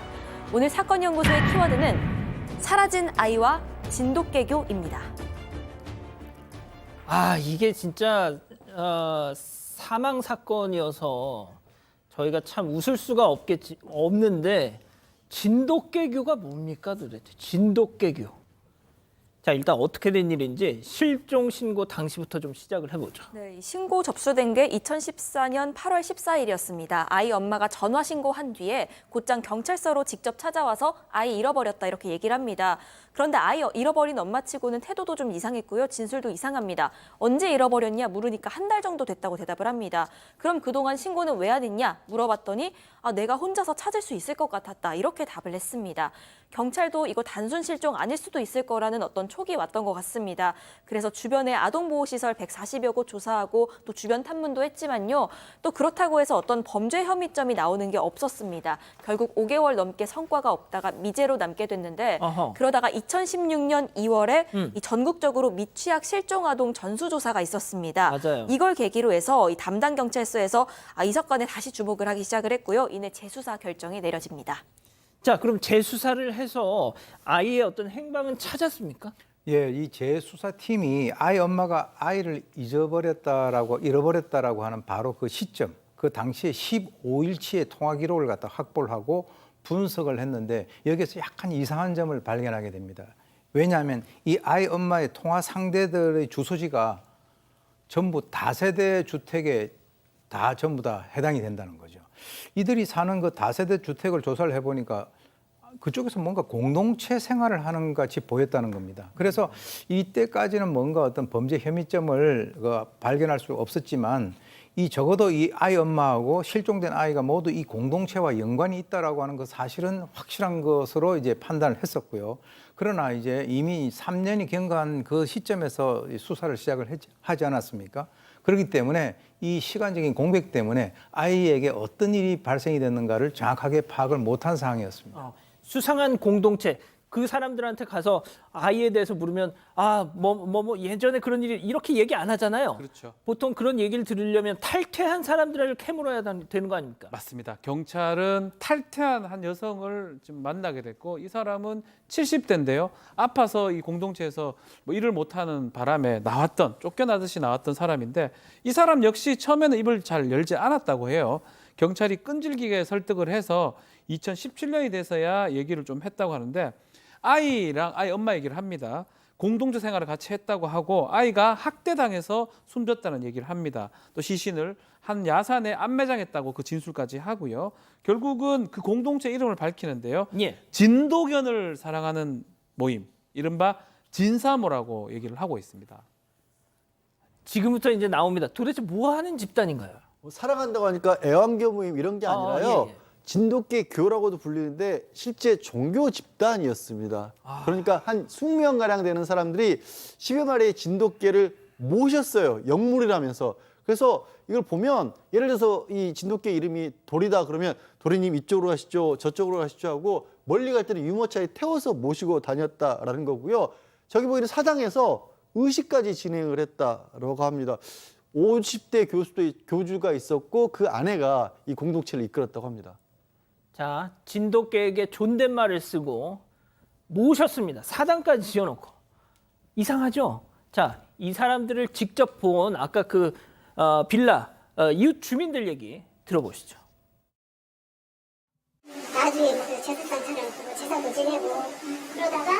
오늘 사건 연구소의 키워드는 사라진 아이와 진돗개교입니다. 이게 진짜 사망 사건이어서 저희가 참 웃을 수가 없는데 진돗개교가 뭡니까 도대체? 진돗개교. 자, 일단 어떻게 된 일인지 실종 신고 당시부터 좀 시작을 해보죠. 네, 신고 접수된 게 2014년 8월 14일이었습니다. 아이 엄마가 전화 신고한 뒤에 곧장 경찰서로 직접 찾아와서 아이 잃어버렸다 이렇게 얘기를 합니다. 그런데 아이 잃어버린 엄마치고는 태도도 좀 이상했고요. 진술도 이상합니다. 언제 잃어버렸냐 물으니까 한 달 정도 됐다고 대답을 합니다. 그럼 그동안 신고는 왜 안 했냐 물어봤더니 내가 혼자서 찾을 수 있을 것 같았다 이렇게 답을 했습니다. 경찰도 이거 단순 실종 아닐 수도 있을 거라는 어떤 촉이 왔던 것 같습니다. 그래서 주변의 아동보호시설 140여 곳 조사하고 또 주변 탐문도 했지만요. 또 그렇다고 해서 어떤 범죄 혐의점이 나오는 게 없었습니다. 결국 5개월 넘게 성과가 없다가 미제로 남게 됐는데 그러다가 2016년 2월에 이 전국적으로 미취학 실종 아동 전수조사가 있었습니다. 맞아요. 이걸 계기로 해서 이 담당 경찰서에서 이 사건에 다시 주목을 하기 시작을 했고요. 이내 재수사 결정이 내려집니다. 자, 그럼 재수사를 해서 아이의 어떤 행방은 찾았습니까? 예, 이 재수사팀이 아이 엄마가 아이를 잃어버렸다라고 하는 바로 그 시점, 그 당시에 15일치의 통화 기록을 갖다 확보를 하고 분석을 했는데 여기서 약간 이상한 점을 발견하게 됩니다. 왜냐하면 이 아이 엄마의 통화 상대들의 주소지가 전부 다세대 주택에 전부 다 해당이 된다는 거죠. 이들이 사는 그 다세대 주택을 조사를 해보니까 그쪽에서 뭔가 공동체 생활을 하는 것 같이 보였다는 겁니다. 그래서 이때까지는 뭔가 어떤 범죄 혐의점을 발견할 수 없었지만 적어도 이 아이 엄마하고 실종된 아이가 모두 이 공동체와 연관이 있다라고 하는 그 사실은 확실한 것으로 이제 판단을 했었고요. 그러나 이제 이미 3년이 경과한 그 시점에서 수사를 시작을 하지 않았습니까? 그렇기 때문에 이 시간적인 공백 때문에 아이에게 어떤 일이 발생이 됐는가를 정확하게 파악을 못한 상황이었습니다. 수상한 공동체, 그 사람들한테 가서 아이에 대해서 물으면 예전에 그런 일이 이렇게 얘기 안 하잖아요. 그렇죠. 보통 그런 얘기를 들으려면 탈퇴한 사람들을 캐물어야 되는 거 아닙니까? 맞습니다. 경찰은 탈퇴한 한 여성을 좀 만나게 됐고 이 사람은 70대인데요. 아파서 이 공동체에서 일을 못하는 바람에 쫓겨나듯이 나왔던 사람인데 이 사람 역시 처음에는 입을 잘 열지 않았다고 해요. 경찰이 끈질기게 설득을 해서 2017년이 돼서야 얘기를 좀 했다고 하는데 아이 엄마 얘기를 합니다. 공동체 생활을 같이 했다고 하고 아이가 학대당해서 숨졌다는 얘기를 합니다. 또 시신을 한 야산에 안매장했다고 그 진술까지 하고요. 결국은 그 공동체 이름을 밝히는데요. 예. 진도견을 사랑하는 모임, 이른바 진사모라고 얘기를 하고 있습니다. 지금부터 이제 나옵니다. 도대체 뭐 하는 집단인가요? 사랑한다고 하니까 애완교 모임 이런 게 아니라요. 예. 진돗개 교라고도 불리는데 실제 종교 집단이었습니다. 그러니까 한 20명가량 되는 사람들이 10여 마리의 진돗개를 모셨어요. 영물이라면서. 그래서 이걸 보면 예를 들어서 이 진돗개 이름이 돌이다 그러면 도리님 이쪽으로 가시죠, 저쪽으로 가시죠 하고 멀리 갈 때는 유모차에 태워서 모시고 다녔다라는 거고요. 저기 보이는 사당에서 의식까지 진행을 했다라고 합니다. 50대 교주가 있었고 그 아내가 이 공동체를 이끌었다고 합니다. 자, 진돗개에게 존댓말을 쓰고 모셨습니다. 사당까지 지어놓고. 이상하죠? 자, 이 사람들을 직접 본 아까 그 빌라 이웃 주민들 얘기 들어보시죠. 나중에 무슨 제사상 차려고 제사도 지내고 그러다가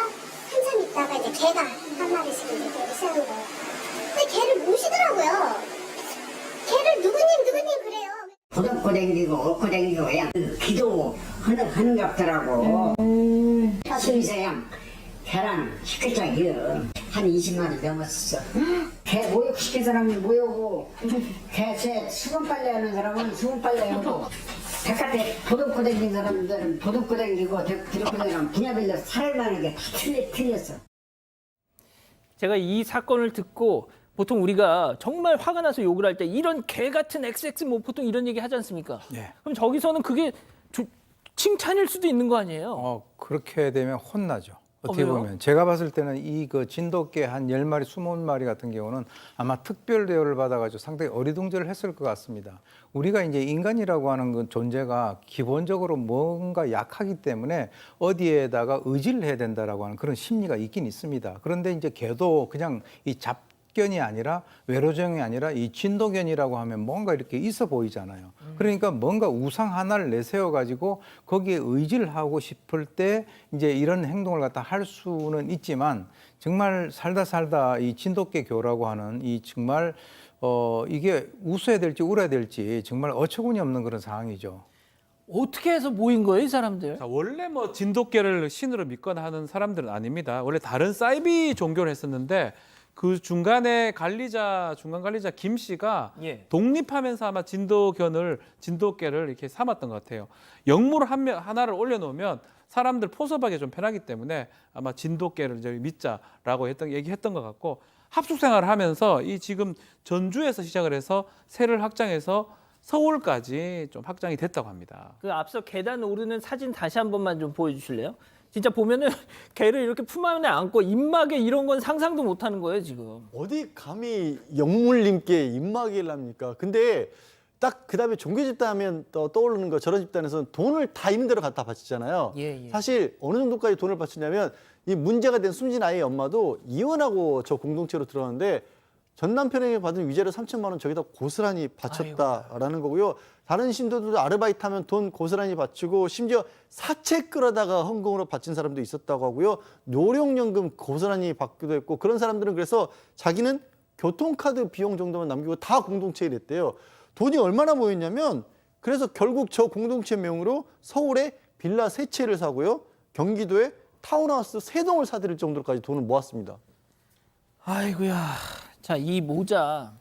한참 있다가 이제 개가 한 마리씩 이제 들어오기 시작한 거예요. 근데 개를 모시더라고요. 개를 누구님 그래요. 도덕고 댕기고 얻고 댕기고 그냥 기도하는 값더라고. 수의사양 계란 10개짜리요. 한 20마리 넘었어. 개 모욕시킨 사람은 모욕하고 개 수건 빨래하는 사람은 수건 빨래하고 바깥에 도둑고 댕긴 사람들은 도둑고 댕기고 도둑고 댕기면 분야별로 살을 많은 게 틀렸어. 제가 이 사건을 듣고 보통 우리가 정말 화가 나서 욕을 할 때 이런 개 같은 XX 뭐 보통 이런 얘기 하지 않습니까? 네. 그럼 저기서는 그게 칭찬일 수도 있는 거 아니에요? 그렇게 되면 혼나죠. 어떻게 왜요? 보면 제가 봤을 때는 그 진돗개 한 10마리, 20마리 같은 경우는 아마 특별 대우를 받아가지고 상당히 어리둥절을 했을 것 같습니다. 우리가 이제 인간이라고 하는 그 존재가 기본적으로 뭔가 약하기 때문에 어디에다가 의지를 해야 된다라고 하는 그런 심리가 있긴 있습니다. 그런데 이제 개도 그냥 이 견이 아니라 외로정이 아니라 이 진도견이라고 하면 뭔가 이렇게 있어 보이잖아요. 그러니까 뭔가 우상 하나를 내세워 가지고 거기에 의지를 하고 싶을 때 이제 이런 행동을 갖다 할 수는 있지만 정말 살다 이 진돗개 교라고 하는 이 정말 이게 웃어야 될지 울어야 될지 정말 어처구니 없는 그런 상황이죠. 어떻게 해서 모인 거예요, 이 사람들? 자, 원래 진돗개를 신으로 믿거나 하는 사람들은 아닙니다. 원래 다른 사이비 종교를 했었는데 그 중간 관리자 김 씨가 독립하면서 아마 진돗개를 이렇게 삼았던 것 같아요. 영물 하나를 올려놓으면 사람들 포섭하기 좀 편하기 때문에 아마 진돗개를 이제 믿자라고 얘기했던 것 같고 합숙 생활을 하면서 이 지금 전주에서 시작을 해서 세를 확장해서 서울까지 좀 확장이 됐다고 합니다. 그 앞서 계단 오르는 사진 다시 한 번만 좀 보여주실래요? 진짜 보면은 개를 이렇게 품 안에 안고 입마개 이런 건 상상도 못 하는 거예요, 지금. 어디 감히 영물님께 입마개를 합니까? 근데 딱 그다음에 종교 집단 하면 또 떠오르는 거 저런 집단에서는 돈을 다 있는 대로 갖다 바치잖아요. 예, 예. 사실 어느 정도까지 돈을 바치냐면 이 문제가 된 숨진 아이의 엄마도 이혼하고 저 공동체로 들어왔는데 전 남편에게 받은 위자료 3천만 원 저기다 고스란히 바쳤다라는 거고요. 다른 신도들도 아르바이트 하면 돈 고스란히 바치고 심지어 사채 끌어다가 헌금으로 바친 사람도 있었다고 하고요. 노령연금 고스란히 받기도 했고 그런 사람들은 그래서 자기는 교통카드 비용 정도만 남기고 다 공동체에 냈대요. 돈이 얼마나 모였냐면 그래서 결국 저 공동체 명으로 서울에 빌라 3채를 사고요. 경기도에 타운하우스 3동을 사들일 정도로까지 돈을 모았습니다. 아이고야. 자, 이 모자,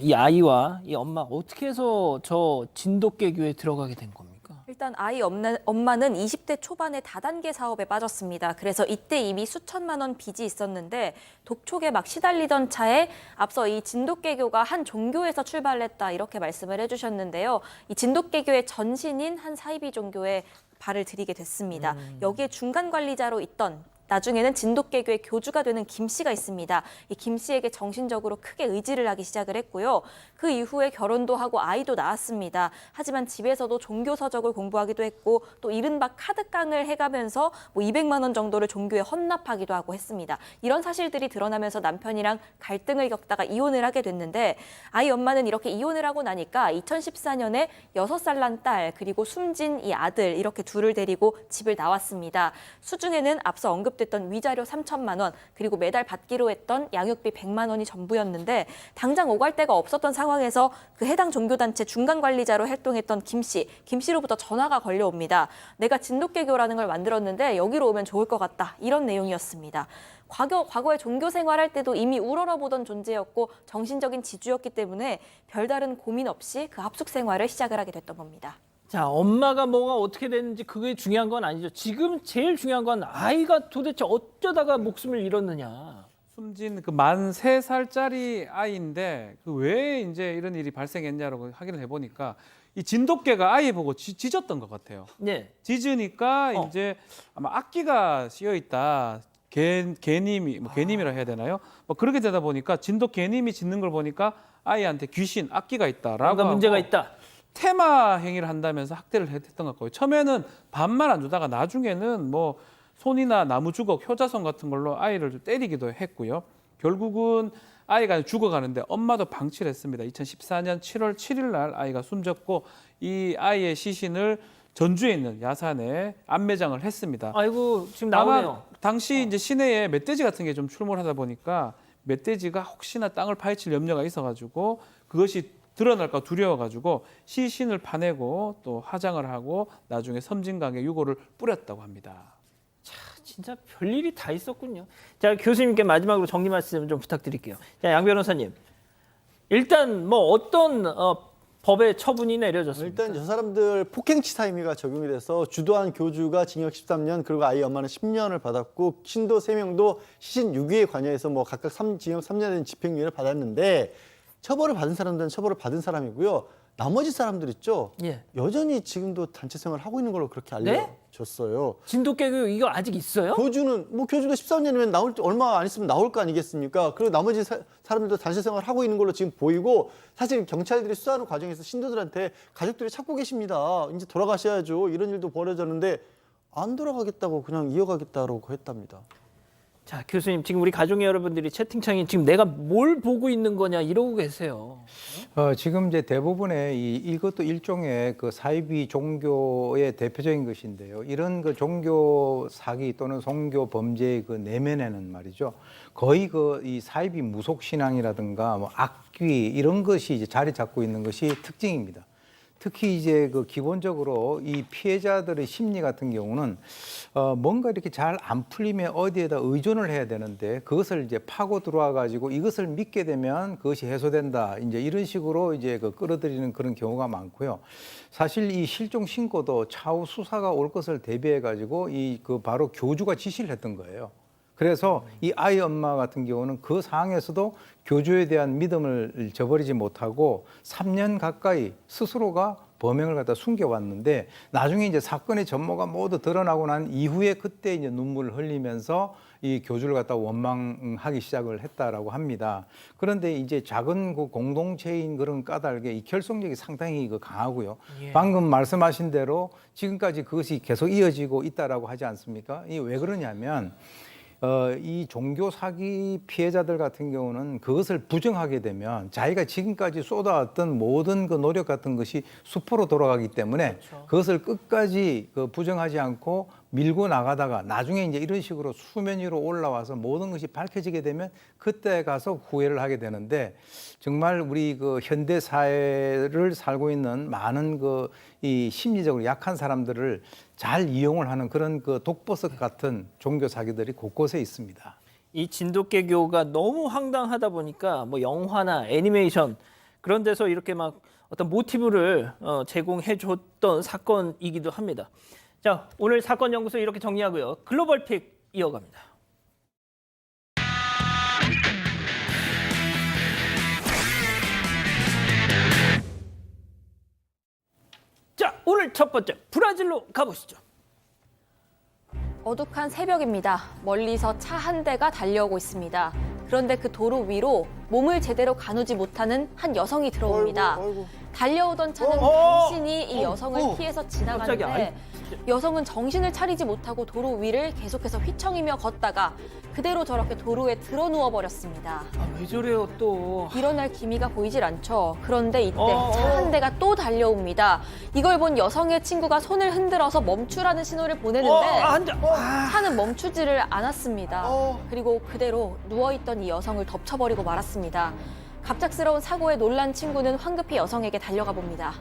이 아이와 이 엄마 어떻게 해서 저 진돗개교에 들어가게 된 겁니까? 일단 아이 엄마는 20대 초반에 다단계 사업에 빠졌습니다. 그래서 이때 이미 수천만 원 빚이 있었는데 독촉에 막 시달리던 차에 앞서 이 진돗개교가 한 종교에서 출발했다 이렇게 말씀을 해주셨는데요. 이 진돗개교의 전신인 한 사이비 종교에 발을 들이게 됐습니다. 여기에 중간 관리자로 있던 나중에는 진돗개교의 교주가 되는 김 씨가 있습니다. 이 김 씨에게 정신적으로 크게 의지를 하기 시작을 했고요. 그 이후에 결혼도 하고 아이도 낳았습니다. 하지만 집에서도 종교 서적을 공부하기도 했고 또 이른바 카드깡을 해가면서 뭐 200만 원 정도를 종교에 헌납하기도 하고 했습니다. 이런 사실들이 드러나면서 남편이랑 갈등을 겪다가 이혼을 하게 됐는데 아이 엄마는 이렇게 이혼을 하고 나니까 2014년에 6살 난 딸 그리고 숨진 이 아들 이렇게 둘을 데리고 집을 나왔습니다. 수중에는 앞서 언급됐던 위자료 3천만 원 그리고 매달 받기로 했던 양육비 100만 원이 전부였는데 당장 오갈 데가 없었던 상황에서 그 해당 종교단체 중간관리자로 활동했던 김 씨로부터 전화가 걸려옵니다. 내가 진돗개교라는 걸 만들었는데 여기로 오면 좋을 것 같다. 이런 내용이었습니다. 과거에 종교 생활할 때도 이미 우러러보던 존재였고 정신적인 지주였기 때문에 별다른 고민 없이 그 합숙 생활을 시작을 하게 됐던 겁니다. 자, 엄마가 뭐가 어떻게 됐는지 그게 중요한 건 아니죠. 지금 제일 중요한 건 아이가 도대체 어쩌다가 목숨을 잃었느냐. 숨진 그 만 3살짜리 아이인데 그 왜 이제 이런 일이 발생했냐라고 확인을 해보니까 이 진돗개가 아이 보고 짖었던 것 같아요. 네. 짖으니까 이제 아마 악기가 씌여 있다. 개님이 뭐 개님이라 해야 되나요? 뭐 그렇게 되다 보니까 진돗개님이 짖는 걸 보니까 아이한테 귀신 악기가 있다라고 뭔가 문제가 있다. 테마 행위를 한다면서 학대를 했던 것 같고요. 처음에는 밥만 안 주다가 나중에는 뭐 손이나 나무 주걱, 효자손 같은 걸로 아이를 때리기도 했고요. 결국은 아이가 죽어가는데 엄마도 방치를 했습니다. 2014년 7월 7일 날 아이가 숨졌고 이 아이의 시신을 전주에 있는 야산에 안매장을 했습니다. 아이고 지금 나오네요. 당시 이제 시내에 멧돼지 같은 게 좀 출몰하다 보니까 멧돼지가 혹시나 땅을 파헤칠 염려가 있어가지고 그것이 드러날까 두려워가지고 시신을 파내고 또 화장을 하고 나중에 섬진강에 유골을 뿌렸다고 합니다. 자, 진짜 별일이 다 있었군요. 자, 교수님께 마지막으로 정리 말씀 좀 부탁드릴게요. 자, 양 변호사님. 일단 뭐 어떤 법의 처분이 내려졌습니까? 일단 저 사람들 폭행치사 혐의가 적용이 돼서 주도한 교주가 징역 13년 그리고 아이 엄마는 10년을 받았고 신도 3명도 시신 유기에 관여해서 뭐 각각 징역 3년의 집행유예를 받았는데 처벌을 받은 사람들은 처벌을 받은 사람이고요. 나머지 사람들 있죠. 예. 여전히 지금도 단체 생활을 하고 있는 걸로 그렇게 알려졌어요. 진돗개교 이거 아직 있어요? 교주도 13년이면 나올 때 얼마 안 있으면 나올 거 아니겠습니까? 그리고 나머지 사람들도 단체 생활을 하고 있는 걸로 지금 보이고 사실 경찰들이 수사하는 과정에서 신도들한테 가족들이 찾고 계십니다. 이제 돌아가셔야죠. 이런 일도 벌어졌는데 안 돌아가겠다고 그냥 이어가겠다고 했답니다. 자, 교수님 지금 우리 가족 여러분들이 채팅창에 지금 내가 뭘 보고 있는 거냐 이러고 계세요. 지금 이제 대부분의 이것도 일종의 그 사이비 종교의 대표적인 것인데요. 이런 그 종교 사기 또는 종교 범죄의 그 내면에는 말이죠. 거의 그 이 사이비 무속 신앙이라든가 뭐 악귀 이런 것이 이제 자리 잡고 있는 것이 특징입니다. 특히 이제 그 기본적으로 이 피해자들의 심리 같은 경우는 뭔가 이렇게 잘 안 풀리면 어디에다 의존을 해야 되는데 그것을 이제 파고 들어와 가지고 이것을 믿게 되면 그것이 해소된다. 이제 이런 식으로 이제 그 끌어들이는 그런 경우가 많고요. 사실 이 실종 신고도 차후 수사가 올 것을 대비해 가지고 그 바로 교주가 지시를 했던 거예요. 그래서 이 아이 엄마 같은 경우는 그 상황에서도 교주에 대한 믿음을 저버리지 못하고 3년 가까이 스스로가 범행을 갖다 숨겨왔는데 나중에 이제 사건의 전모가 모두 드러나고 난 이후에 그때 이제 눈물을 흘리면서 이 교주를 갖다 원망하기 시작을 했다라고 합니다. 그런데 이제 작은 그 공동체인 그런 까닭에 이 결속력이 상당히 강하고요. 방금 말씀하신 대로 지금까지 그것이 계속 이어지고 있다라고 하지 않습니까? 이 왜 그러냐면 이 종교 사기 피해자들 같은 경우는 그것을 부정하게 되면 자기가 지금까지 쏟아왔던 모든 그 노력 같은 것이 수포로 돌아가기 때문에 그것을 끝까지 부정하지 않고 밀고 나가다가 나중에 이제 이런 식으로 수면 위로 올라와서 모든 것이 밝혀지게 되면 그때 가서 후회를 하게 되는데 정말 우리 그 현대 사회를 살고 있는 많은 이 심리적으로 약한 사람들을 잘 이용을 하는 그런 그 독버섯 같은 종교 사기들이 곳곳에 있습니다. 이 진돗개교가 너무 황당하다 보니까 뭐 영화나 애니메이션 그런 데서 이렇게 막 어떤 모티브를 제공해 줬던 사건이기도 합니다. 자, 오늘 사건 연구소 이렇게 정리하고요. 글로벌 픽 이어갑니다. 자, 오늘 첫 번째 브라질로 가보시죠. 어둑한 새벽입니다. 멀리서 차 한 대가 달려오고 있습니다. 그런데 그 도로 위로 몸을 제대로 가누지 못하는 한 여성이 들어옵니다. 달려오던 차는 간신히 이 여성을 피해서 지나가는데 여성은 정신을 차리지 못하고 도로 위를 계속해서 휘청이며 걷다가 그대로 저렇게 도로에 드러 누워버렸습니다. 왜 저래요 또. 일어날 기미가 보이질 않죠. 그런데 이때 차 한 대가 또 달려옵니다. 이걸 본 여성의 친구가 손을 흔들어서 멈추라는 신호를 보내는데 차는 멈추지를 않았습니다. 그리고 그대로 누워있던 이 여성을 덮쳐버리고 말았습니다. 갑작스러운 사고에 놀란 친구는 황급히 여성에게 달려가 봅니다.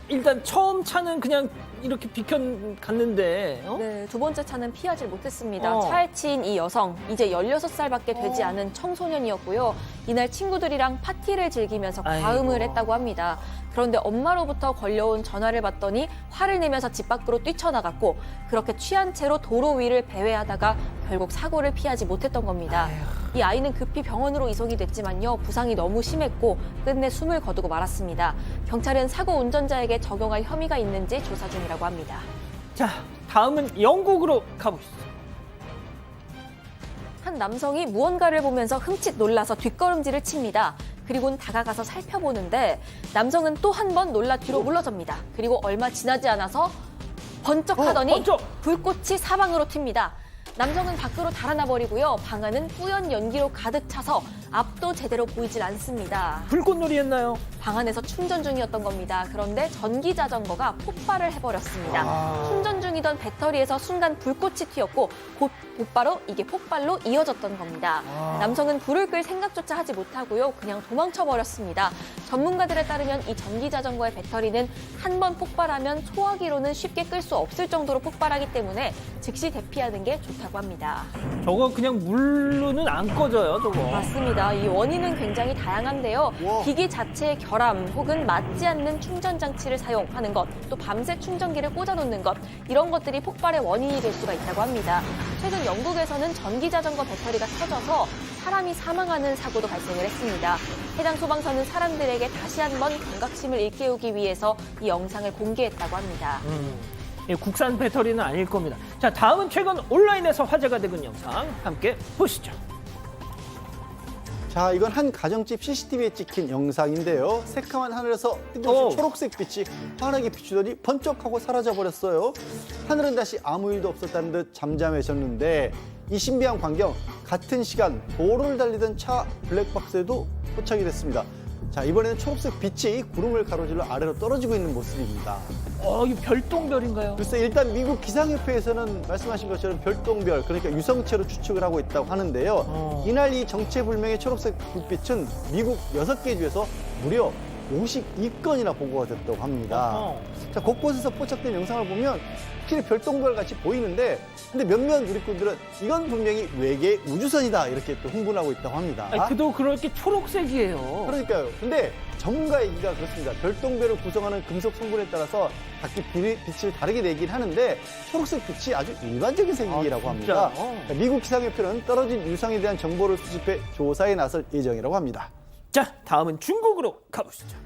일단 처음 차는 그냥 이렇게 비켜갔는데 네, 두 번째 차는 피하지 못했습니다. 차에 치인 이 여성, 이제 16살밖에 되지 않은 청소년이었고요. 이날 친구들이랑 파티를 즐기면서 과음을 했다고 합니다. 그런데 엄마로부터 걸려온 전화를 받더니 화를 내면서 집 밖으로 뛰쳐나갔고 그렇게 취한 채로 도로 위를 배회하다가 결국 사고를 피하지 못했던 겁니다. 이 아이는 급히 병원으로 이송이 됐지만요. 부상이 너무 심했고 끝내 숨을 거두고 말았습니다. 경찰은 사고 운전자에게 적용할 혐의가 있는지 조사 중이라고 합니다. 자, 다음은 영국으로 가보시죠. 한 남성이 무언가를 보면서 흠칫 놀라서 뒷걸음질을 칩니다. 그리고는 다가가서 살펴보는데 남성은 또 한 번 놀라 뒤로 물러섭니다. 그리고 얼마 지나지 않아서 번쩍하더니 불꽃이 사방으로 튑니다. 남성은 밖으로 달아나 버리고요. 방 안은 뿌연 연기로 가득 차서 앞도 제대로 보이질 않습니다. 불꽃놀이 했나요? 방 안에서 충전 중이었던 겁니다. 그런데 전기 자전거가 폭발을 해버렸습니다. 충전 중이던 배터리에서 순간 불꽃이 튀었고 곧바로 이게 폭발로 이어졌던 겁니다. 남성은 불을 끌 생각조차 하지 못하고요. 그냥 도망쳐버렸습니다. 전문가들에 따르면 이 전기 자전거의 배터리는 한 번 폭발하면 소화기로는 쉽게 끌 수 없을 정도로 폭발하기 때문에 즉시 대피하는 게 좋다고 합니다. 저거 그냥 물로는 안 꺼져요, 저거. 맞습니다. 이 원인은 굉장히 다양한데요. 기기 자체의 결함 혹은 맞지 않는 충전 장치를 사용하는 것, 또 밤새 충전기를 꽂아놓는 것, 이런 것들이 폭발의 원인이 될 수가 있다고 합니다. 최근 영국에서는 전기 자전거 배터리가 터져서 사람이 사망하는 사고도 발생을 했습니다. 해당 소방서는 사람들에게 다시 한번 경각심을 일깨우기 위해서 이 영상을 공개했다고 합니다. 국산 배터리는 아닐 겁니다. 자, 다음은 최근 온라인에서 화제가 되는 영상 함께 보시죠. 자, 이건 한 가정집 CCTV에 찍힌 영상인데요. 새카만 하늘에서 뜬금없이 초록색 빛이 환하게 비추더니 번쩍하고 사라져버렸어요. 하늘은 다시 아무 일도 없었다는 듯 잠잠해졌는데 이 신비한 광경, 같은 시간 도로를 달리던 차 블랙박스에도 포착이 됐습니다. 자, 이번에는 초록색 빛이 구름을 가로질러 아래로 떨어지고 있는 모습입니다. 이 별똥별인가요? 글쎄, 일단 미국 기상협회에서는 말씀하신 것처럼 별똥별, 그러니까 유성체로 추측을 하고 있다고 하는데요. 이날 이 정체불명의 초록색 불빛은 미국 6개 주에서 무려 52건이나 보고가 됐다고 합니다. 자, 곳곳에서 포착된 영상을 보면 확실히 별똥별 같이 보이는데, 근데 몇몇 누리꾼들은 이건 분명히 외계 우주선이다 이렇게 또 흥분하고 있다고 합니다. 그도 그렇게 초록색이에요. 그러니까요. 근데 전문가 얘기가 그렇습니다. 별똥별을 구성하는 금속 성분에 따라서 각기 빛을 다르게 내긴 하는데 초록색 빛이 아주 일반적인 색이라고 합니다. 미국 기상협회는 떨어진 유성에 대한 정보를 수집해 조사에 나설 예정이라고 합니다. 자, 다음은 중국으로 가보시죠.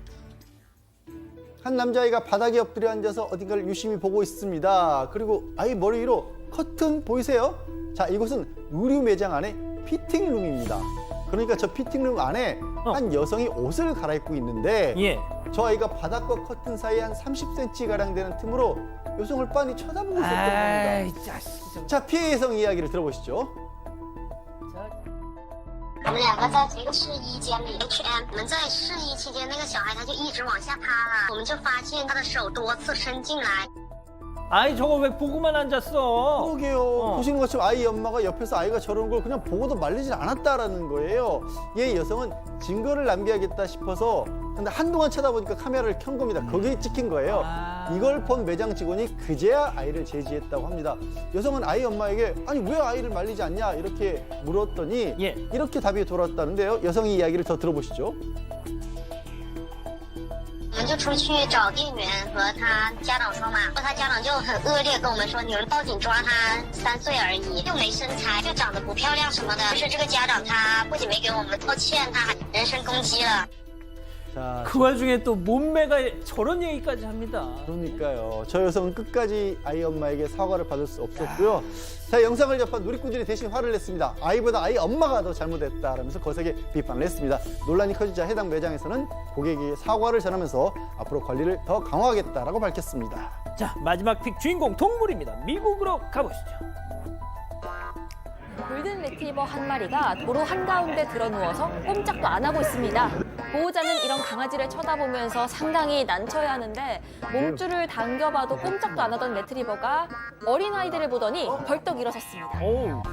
한 남자아이가 바닥에 엎드려 앉아서 어딘가를 유심히 보고 있습니다. 그리고 아이 머리 위로 커튼 보이세요? 자, 이곳은 의류 매장 안에 피팅룸입니다. 그러니까 저 피팅룸 안에 한 여성이 옷을 갈아입고 있는데 예. 저 아이가 바닥과 커튼 사이에 한 30cm가량 되는 틈으로 여성을 빤히 쳐다보고 있었던 겁니다. 자, 피해 여성 이야기를 들어보시죠. 我们两个在这个试衣间里圈，我们在试衣期间，那个小孩他就一直往下趴了，我们就发现他的手多次伸进来。 아이 저거 왜 보고만 앉았어? 그러게요. 보시는 것처럼 아이 엄마가 옆에서 아이가 저러는 걸 그냥 보고도 말리질 않았다라는 거예요. 이 여성은 증거를 남겨야겠다 싶어서 근데 한동안 쳐다보니까 카메라를 켠 겁니다. 거기에 찍힌 거예요. 이걸 본 매장 직원이 그제야 아이를 제지했다고 합니다. 여성은 아이 엄마에게 아니 왜 아이를 말리지 않냐 이렇게 물었더니 이렇게 답이 돌아왔다는데요. 여성의 이야기를 더 들어보시죠. 我们就出去找店员和他家长说嘛，他家长就很恶劣跟我们说，你们报警抓他3岁而已，又没身材，又长得不漂亮什么的。就是这个家长他不仅没给我们道歉，他还人身攻击了。 자, 그 와중에 또 몸매가 저런 얘기까지 합니다. 그러니까요. 저 여성은 끝까지 아이 엄마에게 사과를 받을 수 없었고요. 자, 영상을 접한 누리꾼들이 대신 화를 냈습니다. 아이보다 아이 엄마가 더 잘못했다라면서 거세게 비판을 했습니다. 논란이 커지자 해당 매장에서는 고객에게 사과를 전하면서 앞으로 관리를 더 강화하겠다라고 밝혔습니다. 자, 마지막 픽 주인공 동물입니다. 미국으로 가보시죠. 골든 레트리버 한 마리가 도로 한가운데 드러누워서 꼼짝도 안 하고 있습니다. 보호자는 이런 강아지를 쳐다보면서 상당히 난처해 하는데 몸줄을 당겨봐도 꼼짝도 안 하던 레트리버가 어린아이들을 보더니 벌떡 일어섰습니다.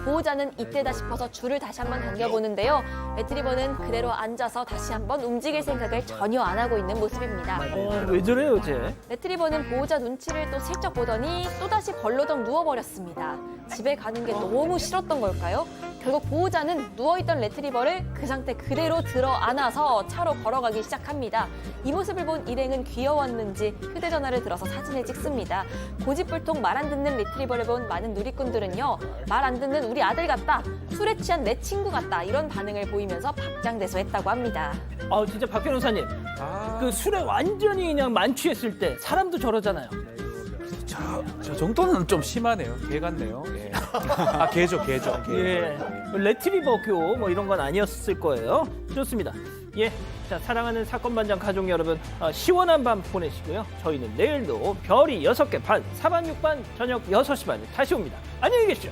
보호자는 이때다 싶어서 줄을 다시 한번 당겨보는데요. 레트리버는 그대로 앉아서 다시 한번 움직일 생각을 전혀 안 하고 있는 모습입니다. 왜 저래요, 쟤? 레트리버는 보호자 눈치를 또 슬쩍 보더니 또다시 벌러덩 누워버렸습니다. 집에 가는 게 너무 싫었던 걸까요? 결국 보호자는 누워있던 레트리버를 그 상태 그대로 들어 안아서 차로 걸어가기 시작합니다. 이 모습을 본 일행은 귀여웠는지 휴대전화를 들어서 사진을 찍습니다. 고집불통 말 안 듣는 레트리버를 본 많은 누리꾼들은요. 말 안 듣는 우리 아들 같다. 술에 취한 내 친구 같다. 이런 반응을 보이면서 박장대소했다고 합니다. 아 진짜 박 변호사님. 그 술에 완전히 그냥 만취했을 때 사람도 저러잖아요. 저 정도는 좀 심하네요. 개 같네요. 예. 아, 개죠. 예. 레트리버교 뭐 이런 건 아니었을 거예요. 좋습니다. 예. 자, 사랑하는 사건 반장 가족 여러분, 시원한 밤 보내시고요. 저희는 내일도 별이 6개 반, 사반 6반 저녁 6시 반에 다시 옵니다. 안녕히 계십시오.